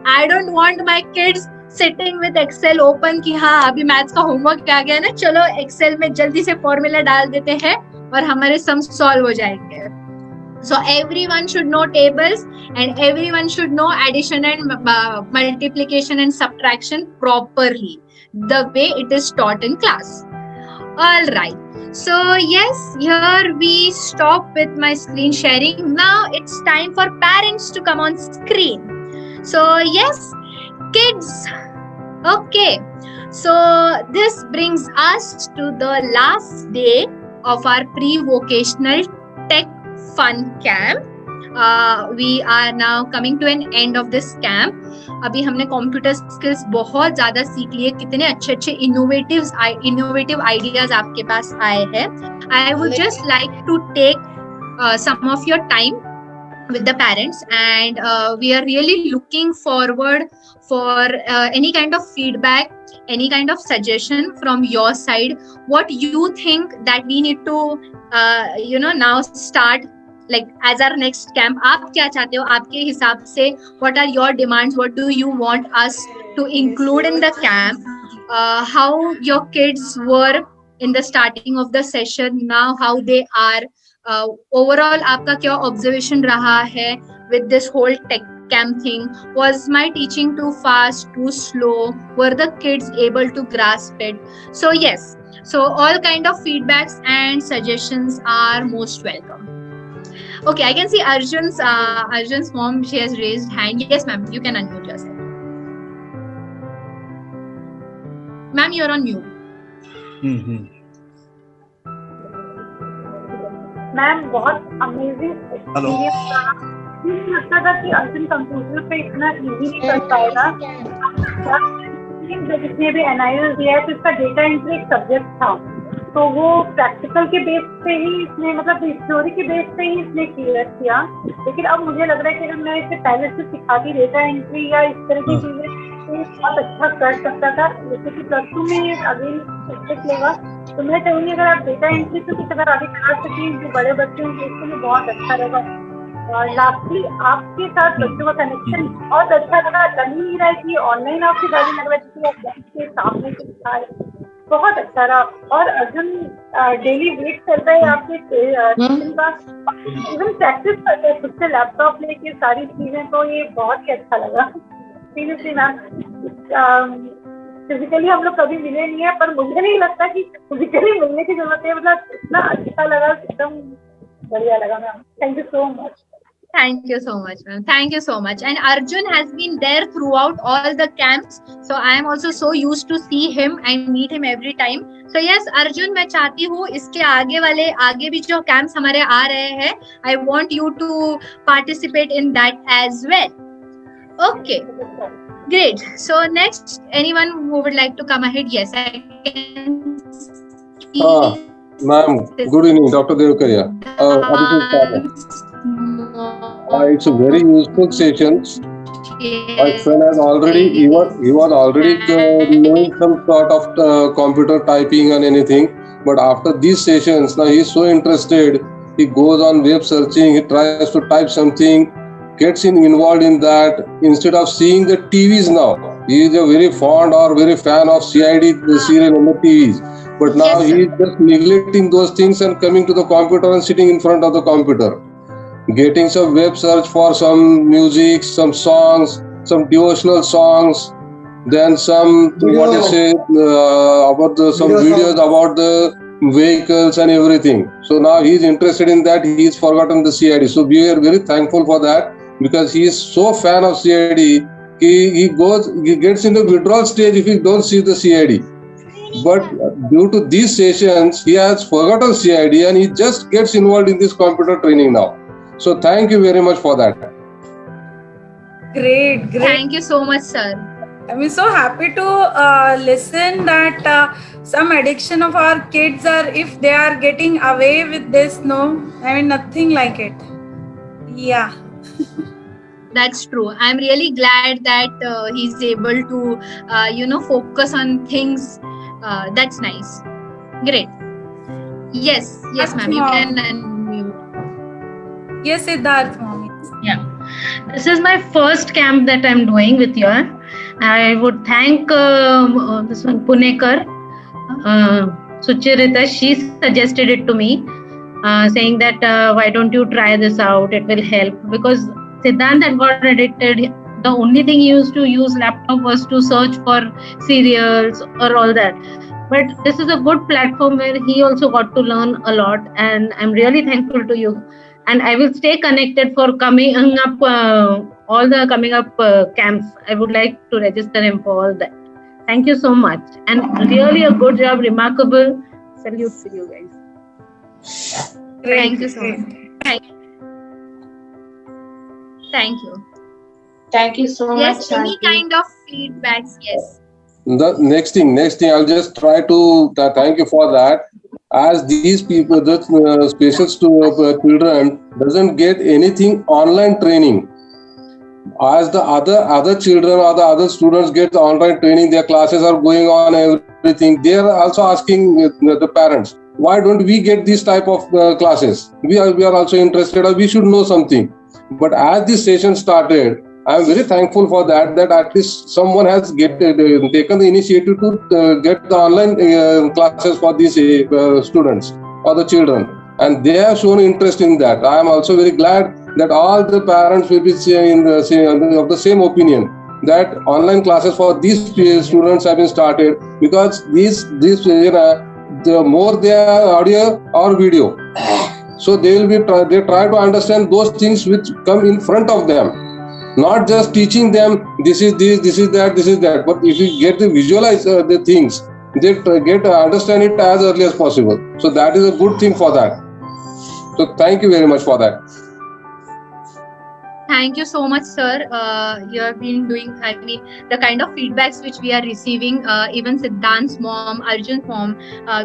I don't want my kids sitting with Excel open कि हाँ अभी मैथ्स का होमवर्क आ गया ना, चलो एक्सेल में जल्दी से फॉर्मूला डाल देते हैं और हमारे सम सॉल्व हो जाएंगे. So everyone should know tables and everyone should know addition and multiplication and subtraction properly, the way it is taught in class. All right. So yes, here we stop with my screen sharing. Now it's time for parents to come on screen. So yes, kids. Okay. So this brings us to the last day of our pre-vocational tech fun camp. We are now coming to an end of this camp. अभी हमने computer skills बहुत ज्यादा सीख लिए, कितने अच्छे अच्छे innovative ideas आपके पास आए हैं. I would just like to take some of your time with the parents, and we are really looking forward for any kind of feedback, any kind of suggestion from your side. What you think that we need to now start like as our next camp. आप क्या चाहते हो आपके हिसाब से? What are your demands? What do you want us to include in the camp? How your kids were in the starting of the session, now how they are. Overall आपका क्या observation रहा है with this whole tech camp thing? Was my teaching too fast, too slow? Were the kids able to grasp it? So yes, so all kind of feedbacks and suggestions are most welcome. Okay, I can see Arjun's mom, she has raised hand. Yes, ma'am, you can unmute yourself. Ma'am, you're on mute. Ma'am बहुत amazing hello. मुझे लगता था कि Arjun computer पे इतना easy नहीं कर पाएगा। जितने भी NIL दिया है तो इसका डेटा एंट्री एक सब्जेक्ट था, तो वो प्रैक्टिकल के बेस पे ही इसने, मतलब थ्योरी के बेस पे ही इसने क्लियर किया। लेकिन अब मुझे लग रहा है कि अगर मैं इसे पहले से सिखाती डेटा एंट्री या इस तरह की चीजें, तो बहुत अच्छा कर सकता था। जैसे कि +2 में अगेन सब्जेक्ट लेगा, तो मैं चाहूँगी अगर आप डेटा एंट्री से कुछ अगर आगे करा सकें जो बड़े बच्चे हैं उसके लिए बहुत अच्छा रहेगा। और लास्टली आपके साथ बच्चों का कनेक्शन बहुत अच्छा लगा। लग ही नहीं रहा है कि ऑनलाइन आपकी गाड़ी लग रही है, आपके सामने से दिखा रहे, बहुत अच्छा रहा। और अर्जुन डेली वेट करता है आपके सेशन का, इवन प्रैक्टिस करते हैं खुद से लैपटॉप लेके सारी चीजें, तो ये बहुत ही अच्छा लगा। सीरियसली मैम, फिजिकली हम लोग कभी मिले नहीं है, पर मुझे नहीं लगता कि फिजिकली मिलने की जरूरत है। मतलब इतना अच्छा लगा, एकदम बढ़िया लगा ma'am. Thank you so much. Thank you so much, ma'am. Thank you so much. And Arjun has been there throughout all the camps. So I am also so used to see him and meet him every time. So yes, Arjun, मैं चाहती हूँ इसके आगे भी जो camps हमारे आ रहे हैं, I want you to participate in that as well. Okay, great. So next, anyone who would like to come ahead? Yes, I can see. Ma'am, good evening, Dr. Devkaria. It's a very useful session. My son has already, he was already knowing some sort of computer typing and anything. But after these sessions, now he is so interested. He goes on web searching. He tries to type something, gets involved in that instead of seeing the TVs now. He is a very fond or very fan of CID, the serial on the TVs. But now he is just neglecting those things and coming to the computer and sitting in front of the computer. Getting some web search for some music, some songs, some devotional songs, then some about some videos about the vehicles and everything. So now he is interested in that. He has forgotten the CID. So we are very thankful for that, because he is so fan of CID. He gets in the withdrawal stage if he don't see the CID. But due to these sessions, he has forgotten CID and he just gets involved in this computer training now. So thank you very much for that. Great. Thank you so much, sir. I'm so happy to listen that some addiction of our kids are, if they are getting away with this, no, I mean nothing like it. Yeah. That's true. I'm really glad that he's able to, focus on things. That's nice. Great. Yes, ma'am. You can unmute. Yes, Siddharth, mommy. Yeah. This is my first camp that I'm doing with you. I would thank this one, Punekar, Sucharita. She suggested it to me, saying that why don't you try this out? It will help. Because Siddhant had got addicted. The only thing he used to use laptop was to search for serials or all that. But this is a good platform where he also got to learn a lot, and I'm really thankful to you. And I will stay connected for coming up, all the coming up camps. I would like to register him for all that. Thank you so much. And really a good job, remarkable. Salute to you guys. Thank you so much. Thank you. Thank you so much. Yes, any kind of feedbacks, yes. The next thing, I'll just try to thank you for that. As these people, the special children doesn't get anything online training. As the other children or the other students get online training, their classes are going on, everything. They are also asking the parents, why don't we get this type of classes? We are also interested, or we should know something. But as this session started, I am very thankful for that at least someone has taken the initiative to get the online classes for these students or the children, and they have shown interest in that. I am also very glad that all the parents will be of the same opinion, that online classes for these students have been started, because the more they are audio or video, so they try to understand those things which come in front of them. not just teaching them this is this, this is that, this is that, but if you get to visualize the things, they get to understand it as early as possible. So that is a good thing for that. So thank you very much for that. Thank you so much, sir. You have been doing, the kind of feedbacks which we are receiving, even Siddhant's mom, Arjun's mom,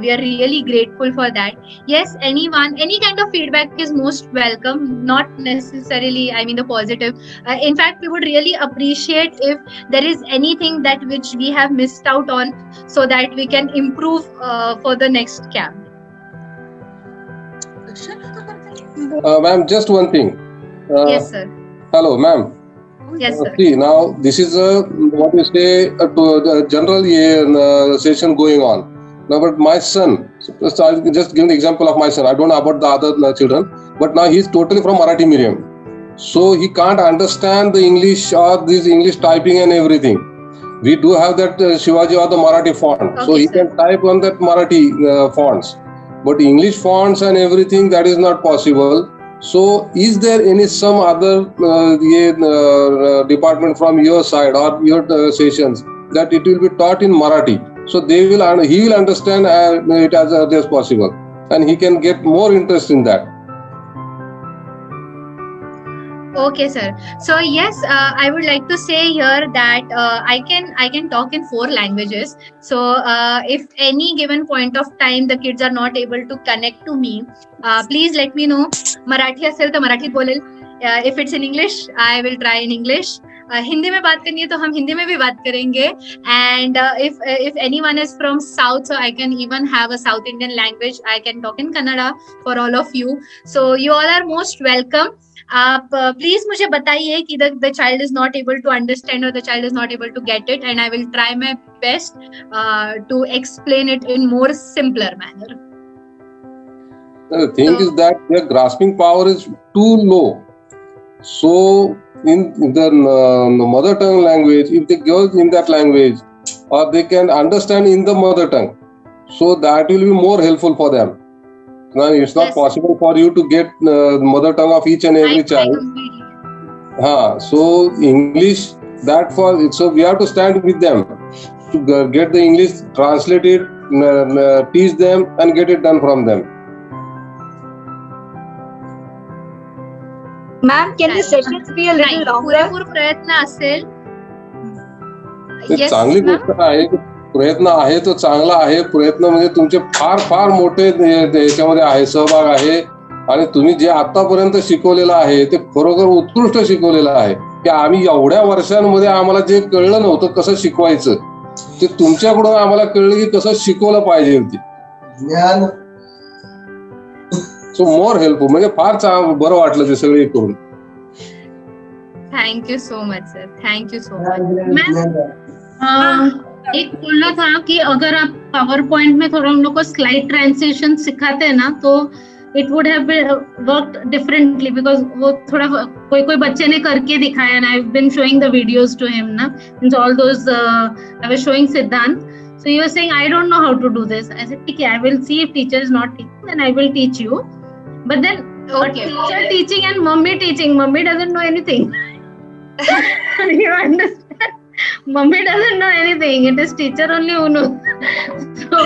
we are really grateful for that. Yes, any kind of feedback is most welcome, not necessarily, the positive. In fact, we would really appreciate if there is anything that which we have missed out on, so that we can improve for the next camp. Ma'am, just one thing. Yes, sir. Hello, ma'am. Yes, sir. See, now this is what we say the general session going on. Now, but my son, so I'll just give the example of my son. I don't know about the other children, but now he's totally from Marathi medium. So he can't understand the English or this English typing and everything. We do have that Shivaji or the Marathi font. Okay, so he sir. can type on that Marathi fonts. But English fonts and everything, that is not possible. So, is there some other department from your side or your sessions that it will be taught in Marathi? So he will understand it as early as possible, and he can get more interest in that. Okay, sir. So yes, I would like to say here that I can talk in 4 languages. So if any given point of time the kids are not able to connect to me, please let me know. Marathi असेल तो मराठीत बोलेल. If it's in English, I will try in English. Hindi में बात करनी है तो हम हिंदी में भी बात करेंगे. And if anyone is from South, so I can even have a South Indian language. I can talk in Kannada for all of you. So you all are most welcome. आप प्लीज मुझे बताइए कि the child is not able to understand or the child is not able to get it, and I will try my best to explain it in more simpler manner. The thing is that their grasping power is too low. So in the mother tongue language, if they go in that language, or they can understand in the mother tongue, so that will be more helpful for them. Now, it's not possible for you to get mother tongue of each and every child. So English, so we have to stand with them to get the English translated, teach them and get it done from them. Ma'am, can the sessions be a little longer? पुरेपूर प्रयत्न असेल. चांगली गोष्ट आहे. प्रयत्न आहे तो चांगला आहे. प्रयत्न म्हणजे तुमचे फार फार मोठे याच्यामध्ये आहे, सहभाग आहे, आणि तुम्ही जे आतापर्यंत शिकवलेलं आहे ते खरोखर उत्कृष्ट शिकवलेलं आहे. की आम्ही एवढ्या वर्षांमध्ये आम्हाला जे कळलं नव्हतं कसं शिकवायचं, ते तुमच्याकडून आम्हाला कळलं की कसं शिकवलं पाहिजे. ज्ञान सो मोर हेल्पफुल, म्हणजे फार बरं वाटलं ते सगळे करून. Thank you so much sir, thank you so much. एक बोलना था कि अगर आप पावर पॉइंट में थोड़ा हम लोग को स्लाइड ट्रांसलेशन सिखाते हैं ना, तो it would have worked differently, because वो थोड़ा कोई बच्चे ने करके दिखाया ना. I have been showing the videos to him ना, means all those I was showing Siddhant. So he was saying, I don't know how to do this. I said, okay, I will see if teacher is not teaching, then I will teach you. But then teacher teaching and mummy teaching, mummy doesn't know anything. You understand? Mummy doesn't know anything. It is teacher only who knows. So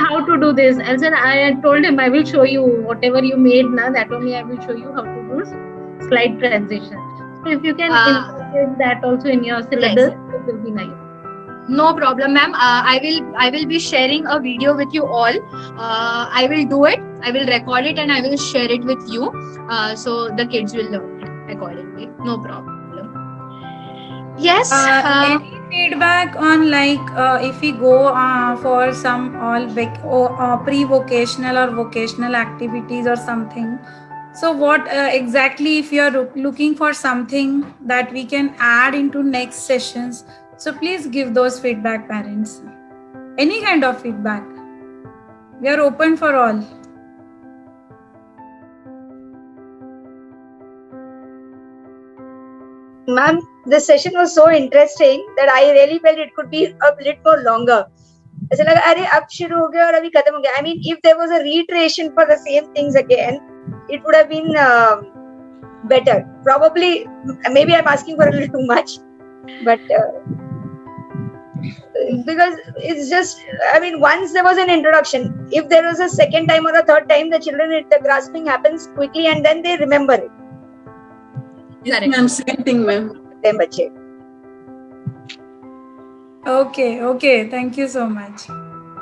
how to do this? I said, I told him I will show you whatever you made now. That only I will show you how to do slide transition. So if you can incorporate that also in your syllabus, it will be nice. No problem, ma'am. I will be sharing a video with you all. I will do it. I will record it and I will share it with you. So the kids will learn it accordingly. No problem. Yes. Any feedback on if we go for some pre-vocational or vocational activities or something? So what exactly, if you are looking for something that we can add into next sessions, so please give those feedback, parents. Any kind of feedback. We are open for all. Ma'am, the session was so interesting that I really felt it could be a little more longer. ऐसा लगा अरे अब शुरू हो गया और अभी खत्म हो गया. I mean, if there was a reiteration for the same things again, it would have been better. Probably, maybe I'm asking for a little too much, but because it's just, I mean, once there was an introduction, if there was a second time or a third time, the children, the grasping happens quickly and then they remember it. Yes, ma'am, same thing, ma'am. Them bache. Okay, thank you so much.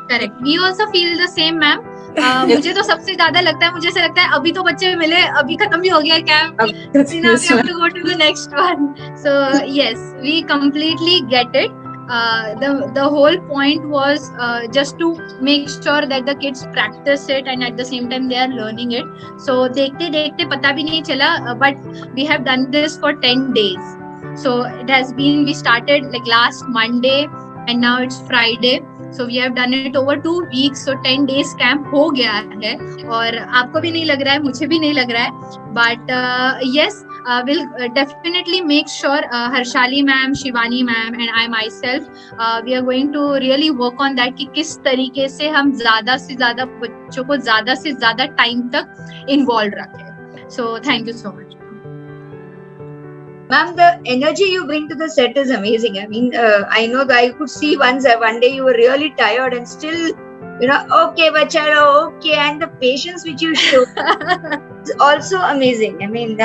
Correct. We also feel the same, ma'am. मुझे तो सबसे ज्यादा लगता है, मुझे ऐसा लगता है अभी तो बच्चे मिले, अभी खत्म भी हो गया camp, now we have to go to the next one. So yes, we completely get it. The whole point was just to make sure that the kids practice it and at the same time they are learning it. So देखते देखते पता भी नहीं चला, but we have done this for 10 days. So it has been, we started like last Monday and now it's Friday. So we have done it over 2 weeks. So 10 days camp हो गया है और आपको भी नहीं लग रहा है, मुझे भी नहीं लग रहा है. But yes, we'll definitely make sure Harshali ma'am, Shivani ma'am and I myself, we are going to really work on that कि किस तरीके से हम ज़्यादा से ज़्यादा बच्चों को ज़्यादा से ज़्यादा टाइम तक involved रखें. So thank you so much. Ma'am, the energy you bring to the set is amazing. I mean, I know that I could see one day you were really tired and still, okay, bachalo, okay, and the patience which you show is also amazing. I mean,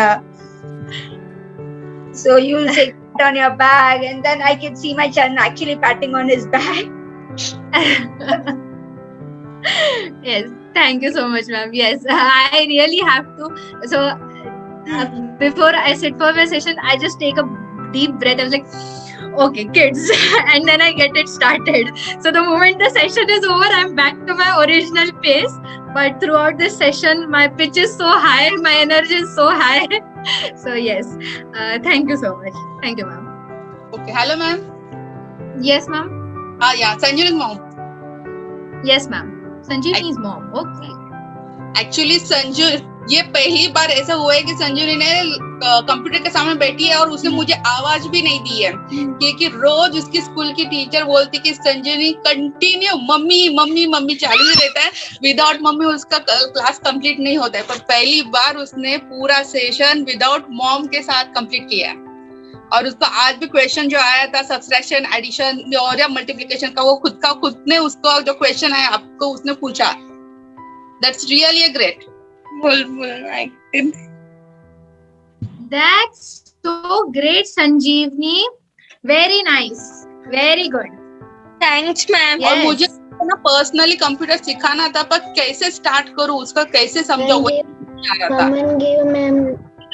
so you'll say on your bag, and then I can see my child actually patting on his back. Yes, thank you so much, ma'am. Yes, I really have to. So before I sit for my session, I just take a deep breath. I was like, okay, kids, and then I get it started. So the moment the session is over, I'm back to my original pace. But throughout this session, my pitch is so high, my energy is so high. So yes, thank you so much. Thank you, ma'am. Okay, hello, ma'am. Yes, ma'am. Yeah, Sanjuni's mom. Yes, ma'am. Sanjuni's mom. Okay. Actually, Sanju, ये पहली बार ऐसा हुआ है कि संजूनी ने computer के सामने बैठी है और उसने मुझे आवाज भी नहीं दी है, क्योंकि रोज उसकी स्कूल की टीचर बोलती कि संजूनी कंटिन्यू मम्मी मम्मी मम्मी चालू ही रहता है, विदाउट मम्मी उसका क्लास कंप्लीट नहीं होता है. पर पहली बार उसने पूरा सेशन विदाउट मॉम के साथ कंप्लीट किया है. और उसको आज भी क्वेश्चन जो आया था सब्सट्रैक्शन, एडिशन और या मल्टीप्लिकेशन का, वो खुद ने उसको जो क्वेश्चन आया आपको उसने पूछा. That's really a great. That's so great, Sanjeevni. Very nice. Very good. Thanks, ma'am. और मुझे ना पर्सनली कंप्यूटर सिखाना था, पर कैसे स्टार्ट करूँ, उसका कैसे समझाऊँ,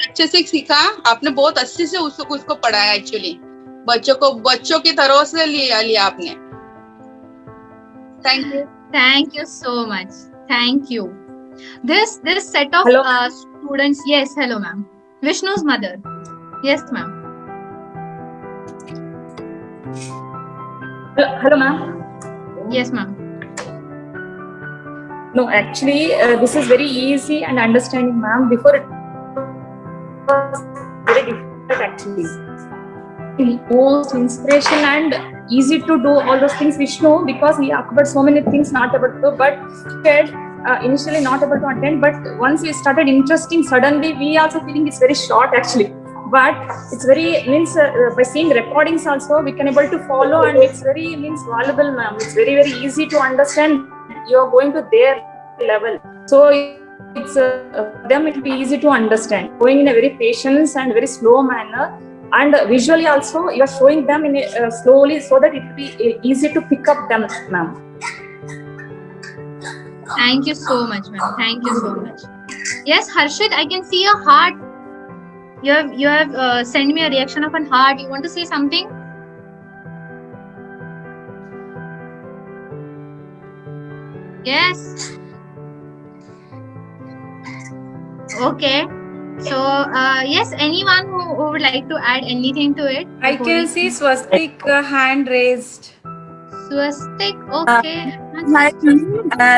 अच्छे से सीखा आपने. बहुत अच्छे से उसको पढ़ाया. एक्चुअली बच्चों की तरह से लिया आपने. Thank you so much. Thank you. This set of students. Yes, hello, ma'am. Vishnu's mother. Yes, ma'am. Hello, ma'am. Yes, ma'am. No, actually, this is very easy and understanding, ma'am. Before it was very difficult, actually. Most inspiration and easy to do all those things, Vishnu, because he covered so many things not able to, but initially not able to attend. But once we started interesting, suddenly we also feeling it's very short, actually. But it's very by seeing recordings also we can able to follow, and it's very valuable, ma'am. It's very easy to understand. You are going to their level, so it's them it will be easy to understand. Going in a very patient and very slow manner, and visually also you are showing them in a, slowly, so that it will be easy to pick up them, ma'am. Thank you so much, ma'am. Thank you so much. Yes, Harshit, I can see a heart. You have sent me a reaction of a heart. You want to say something? Yes. Okay. So, yes, anyone who would like to add anything to it? I can see Swastik hand raised. Swastik, okay. Hi,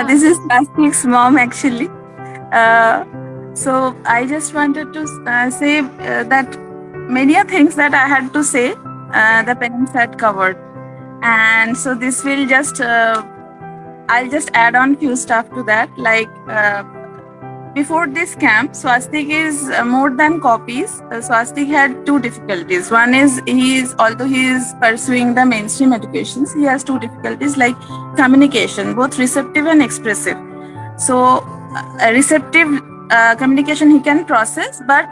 this is Swastik's mom, actually. So I just wanted to say that many things that I had to say, the parents had covered, and so this will just I'll just add on few stuff to that, like before this camp, Swastik is more than copies. Swastik had two difficulties. One is although he is pursuing the mainstream educations, he has two difficulties like communication, both receptive and expressive. So receptive communication he can process, but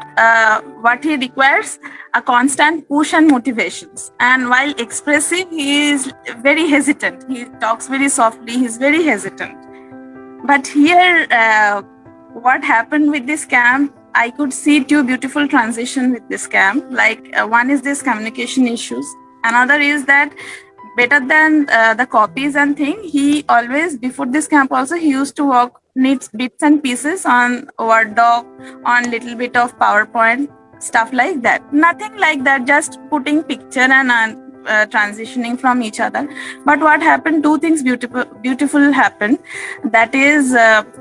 what he requires a constant push and motivations. And while expressive, he is very hesitant. He talks very softly. He's very hesitant. But here, what happened with this camp, I could see two beautiful transition with this camp. Like one is this communication issues. Another is that better than the copies and thing, he always, before this camp also, he used to work needs bits and pieces on Word doc, on little bit of PowerPoint, stuff like that. Nothing like that, just putting picture and transitioning from each other. But what happened, two things beautiful happened. That is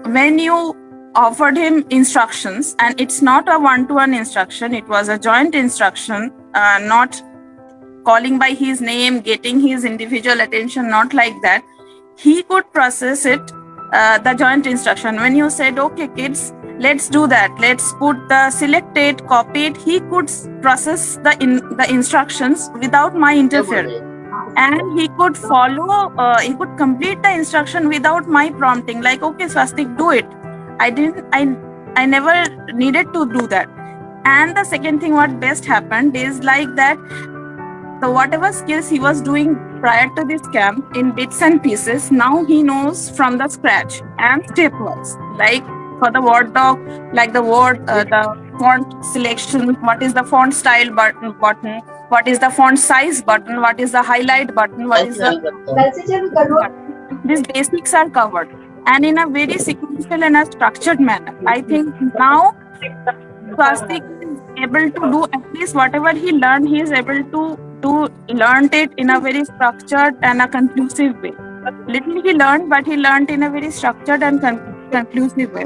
when you offered him instructions, and it's not a one-to-one instruction, it was a joint instruction, not calling by his name, getting his individual attention, not like that. He could process it, the joint instruction. When you said, okay kids, let's do that, let's put the select it, copy it, he could process the instructions without my interference. And he could follow, he could complete the instruction without my prompting, like, okay Swastik, do it. I never needed to do that. And the second thing what best happened is like that, the whatever skills he was doing prior to this camp in bits and pieces, now he knows from the scratch and step-wise. Like for the Word doc, like the word, the font selection, what is the font style button, what is the font size button, what is the highlight button, what is the... These basics are covered, and in a very sequential and a structured manner. I think now Swastik is able to do at least whatever he learned, he is able to learn it in a very structured and a conclusive way. Little he learned, but he learned in a very structured and conclusive way.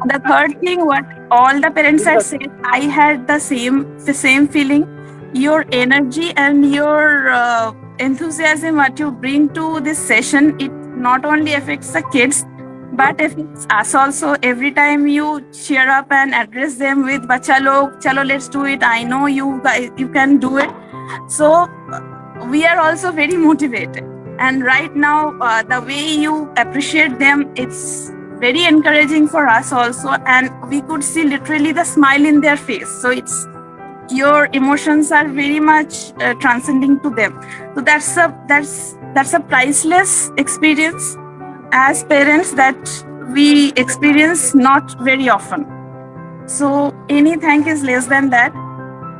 The third thing, what all the parents had said, I had the same feeling. Your energy and your enthusiasm, what you bring to this session, it not only affects the kids, but affects us also. Every time you cheer up and address them with "Bacha log, chalo, let's do it. I know you guys, you can do it." So we are also very motivated. And right now, the way you appreciate them, it's very encouraging for us also. And we could see literally the smile in their face. So it's your emotions are very much transcending to them. So that's a priceless experience as parents that we experience not very often. So any thank is less than that.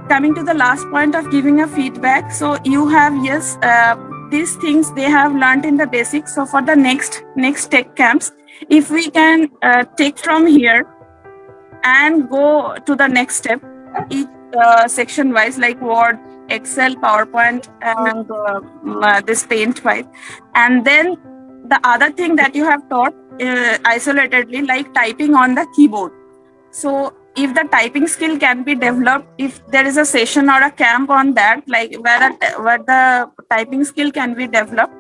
Coming to the last point of giving a feedback. So you have, yes, these things they have learned in the basics. So for the next tech camps, if we can take from here and go to the next step, each section wise, like Word, Excel, PowerPoint, and this Paint wise, and then the other thing that you have taught isolatedly, like typing on the keyboard. So if the typing skill can be developed, if there is a session or a camp on that, like where the typing skill can be developed,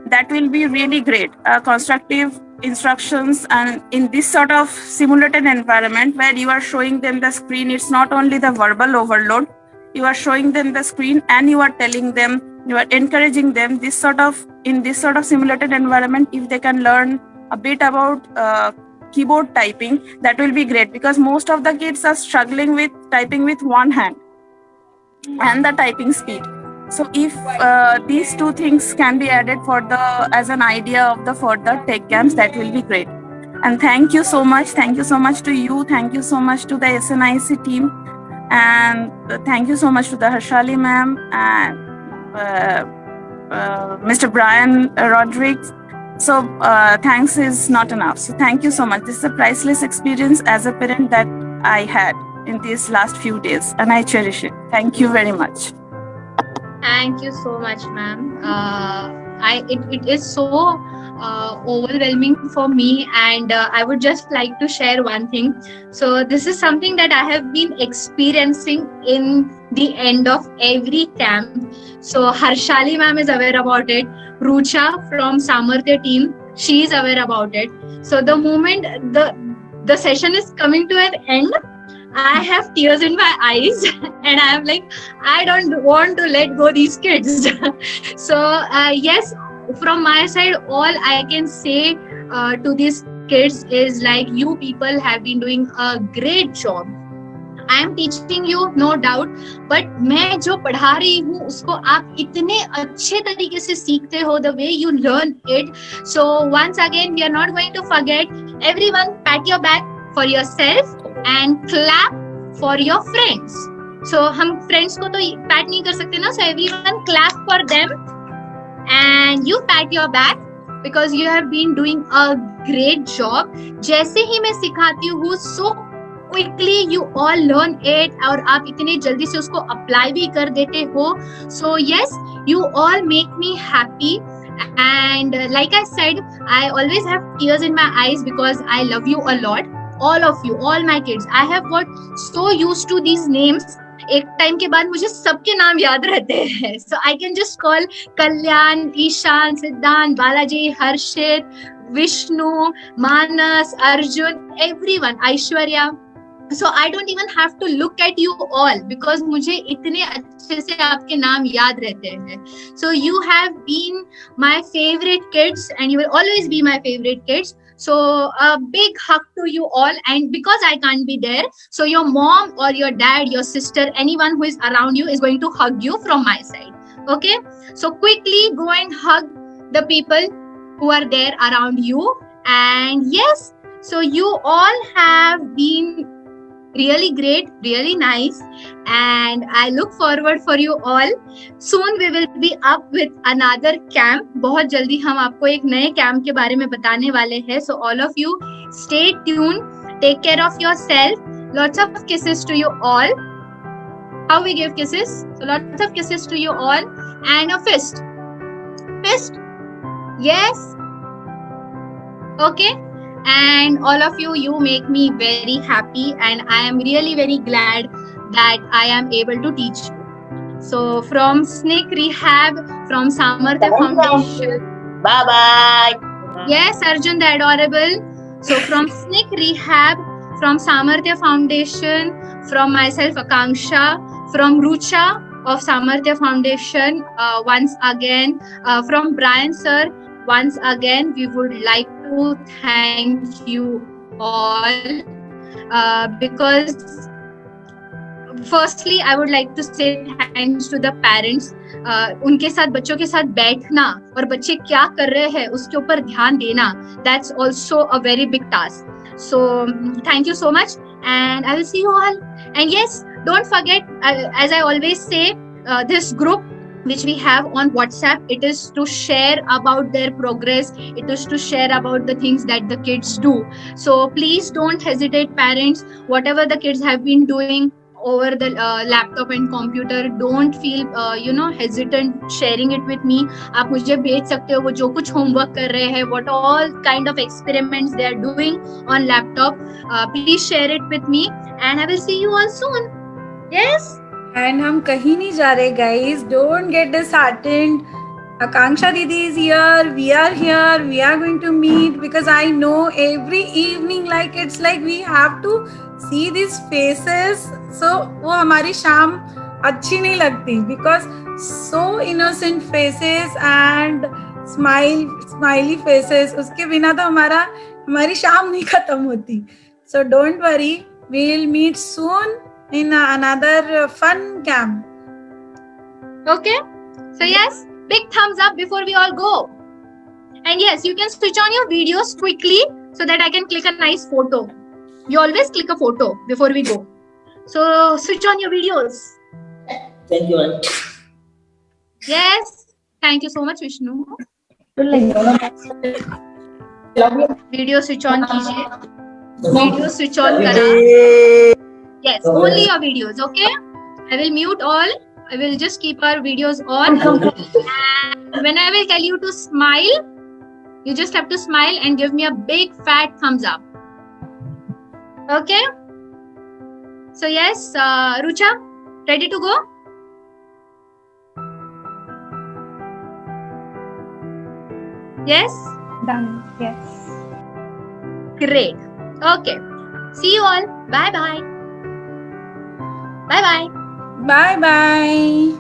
that will be really great. Constructive instructions, and in this sort of simulated environment where you are showing them the screen, it's not only the verbal overload, you are showing them the screen and you are telling them, you are encouraging them in this sort of simulated environment. If they can learn a bit about keyboard typing, that will be great, because most of the kids are struggling with typing with one hand and the typing speed. So if these two things can be added as an idea of the further tech camps, that will be great. And thank you so much. Thank you so much to you. Thank you so much to the SNIC team. And thank you so much to the Harshali ma'am and Mr. Brian Rodriguez. So thanks is not enough. So thank you so much. This is a priceless experience as a parent that I had in these last few days, and I cherish it. Thank you very much. Thank you so much, ma'am. It is so overwhelming for me, and I would just like to share one thing. So this is something that I have been experiencing in the end of every camp. So Harshali ma'am is aware about it. Rucha from Samarthya team, she is aware about it. So the moment the session is coming to an end. I have tears in my eyes and I'm like, I don't want to let go these kids. So yes, from my side, all I can say to these kids is like, you people have been doing a great job. I am teaching you, no doubt, but मैं जो पढ़ा रही हूँ उसको आप इतने अच्छे तरीके से सीखते हो, the way you learn it. So once again, we are not going to forget. Everyone, pat your back for yourself and clap for your friends. So हम friends को तो pat नहीं कर सकते ना. So everyone clap for them and you pat your back because you have been doing a great job. जैसे ही मैं सिखाती हूँ, so quickly you all learn it और आप इतने जल्दी से उसको apply भी कर देते हो. So yes, you all make me happy. And like I said, I always have tears in my eyes because I love you a lot. All of you, all my kids. I have got so used to these names. एक time के बाद मुझे सबके नाम याद रहते हैं. So I can just call Kalyan, Ishan, Siddhant, Balaji, Harshit, Vishnu, Manas, Arjun, everyone, Aishwarya. So I don't even have to look at you all because मुझे इतने अच्छे से आपके नाम याद रहते हैं. So you have been my favorite kids and you will always be my favorite kids. So a big hug to you all. And because I can't be there, so your mom or your dad, your sister, anyone who is around you is going to hug you from my side. Okay? So quickly go and hug the people who are there around you. And yes, so you all have been really great, really nice, and I look forward for you all. Soon we will be up with another camp. बहुत जल्दी हम आपको एक नए camp के बारे में बताने वाले हैं. So all of you stay tuned, take care of yourself. Lots of kisses to you all. How we give kisses? So lots of kisses to you all and a fist. Fist? Yes. Okay. And all of you, you make me very happy and I am really very glad that I am able to teach you. So from Snake Rehab, from Samarthya Foundation. Bye-bye. Yes, Arjun the Adorable. So from Snake Rehab, from Samarthya Foundation, from myself Akanksha, from Rucha of Samarthya Foundation, once again, from Brian sir, once again, we would like to thank you all because firstly, I would like to say thanks to the parents. उनके साथ बच्चों के साथ बैठना और बच्चे क्या कर रहे हैं उसके ऊपर ध्यान देना, that's also a very big task. So thank you so much and I will see you all. And yes, don't forget, as I always say, this group which we have on WhatsApp, it is to share about their progress, it is to share about the things that the kids do. So please don't hesitate, parents, whatever the kids have been doing over the laptop and computer, don't feel hesitant sharing it with me. आप मुझे भेज सकते हो वो जो कुछ homework कर रहे हैं, what all kind of experiments they are doing on laptop. Please share it with me and I will see you all soon. Yes. And हम कहीं नहीं जा रहे, guys. Don't get disheartened. Akanksha Didi is here. We are here. We are going to meet because I know every evening, like it's like we have to see these faces. So वो हमारी शाम अच्छी नहीं लगती because so innocent faces and smiley faces. उसके बिना तो हमारी शाम नहीं खत्म होती. So don't worry. We'll meet soon in another fun camp. Okay. So yes, big thumbs up before we all go. And yes, you can switch on your videos quickly so that I can click a nice photo. You always click a photo before we go. So switch on your videos. Thank you. Yes. Thank you so much, Vishnu. Video switch on कीजिए. Video switch on करा. Yes, only your videos, okay? I will mute all. I will just keep our videos on. And when I will tell you to smile, you just have to smile and give me a big fat thumbs up. Okay? So yes, Rucha, ready to go? Yes? Done. Yes. Great. Okay. See you all. Bye bye. Bye bye. Bye bye.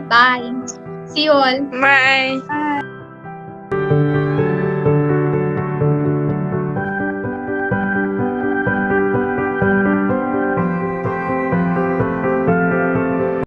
Bye. See you all. Bye. Bye.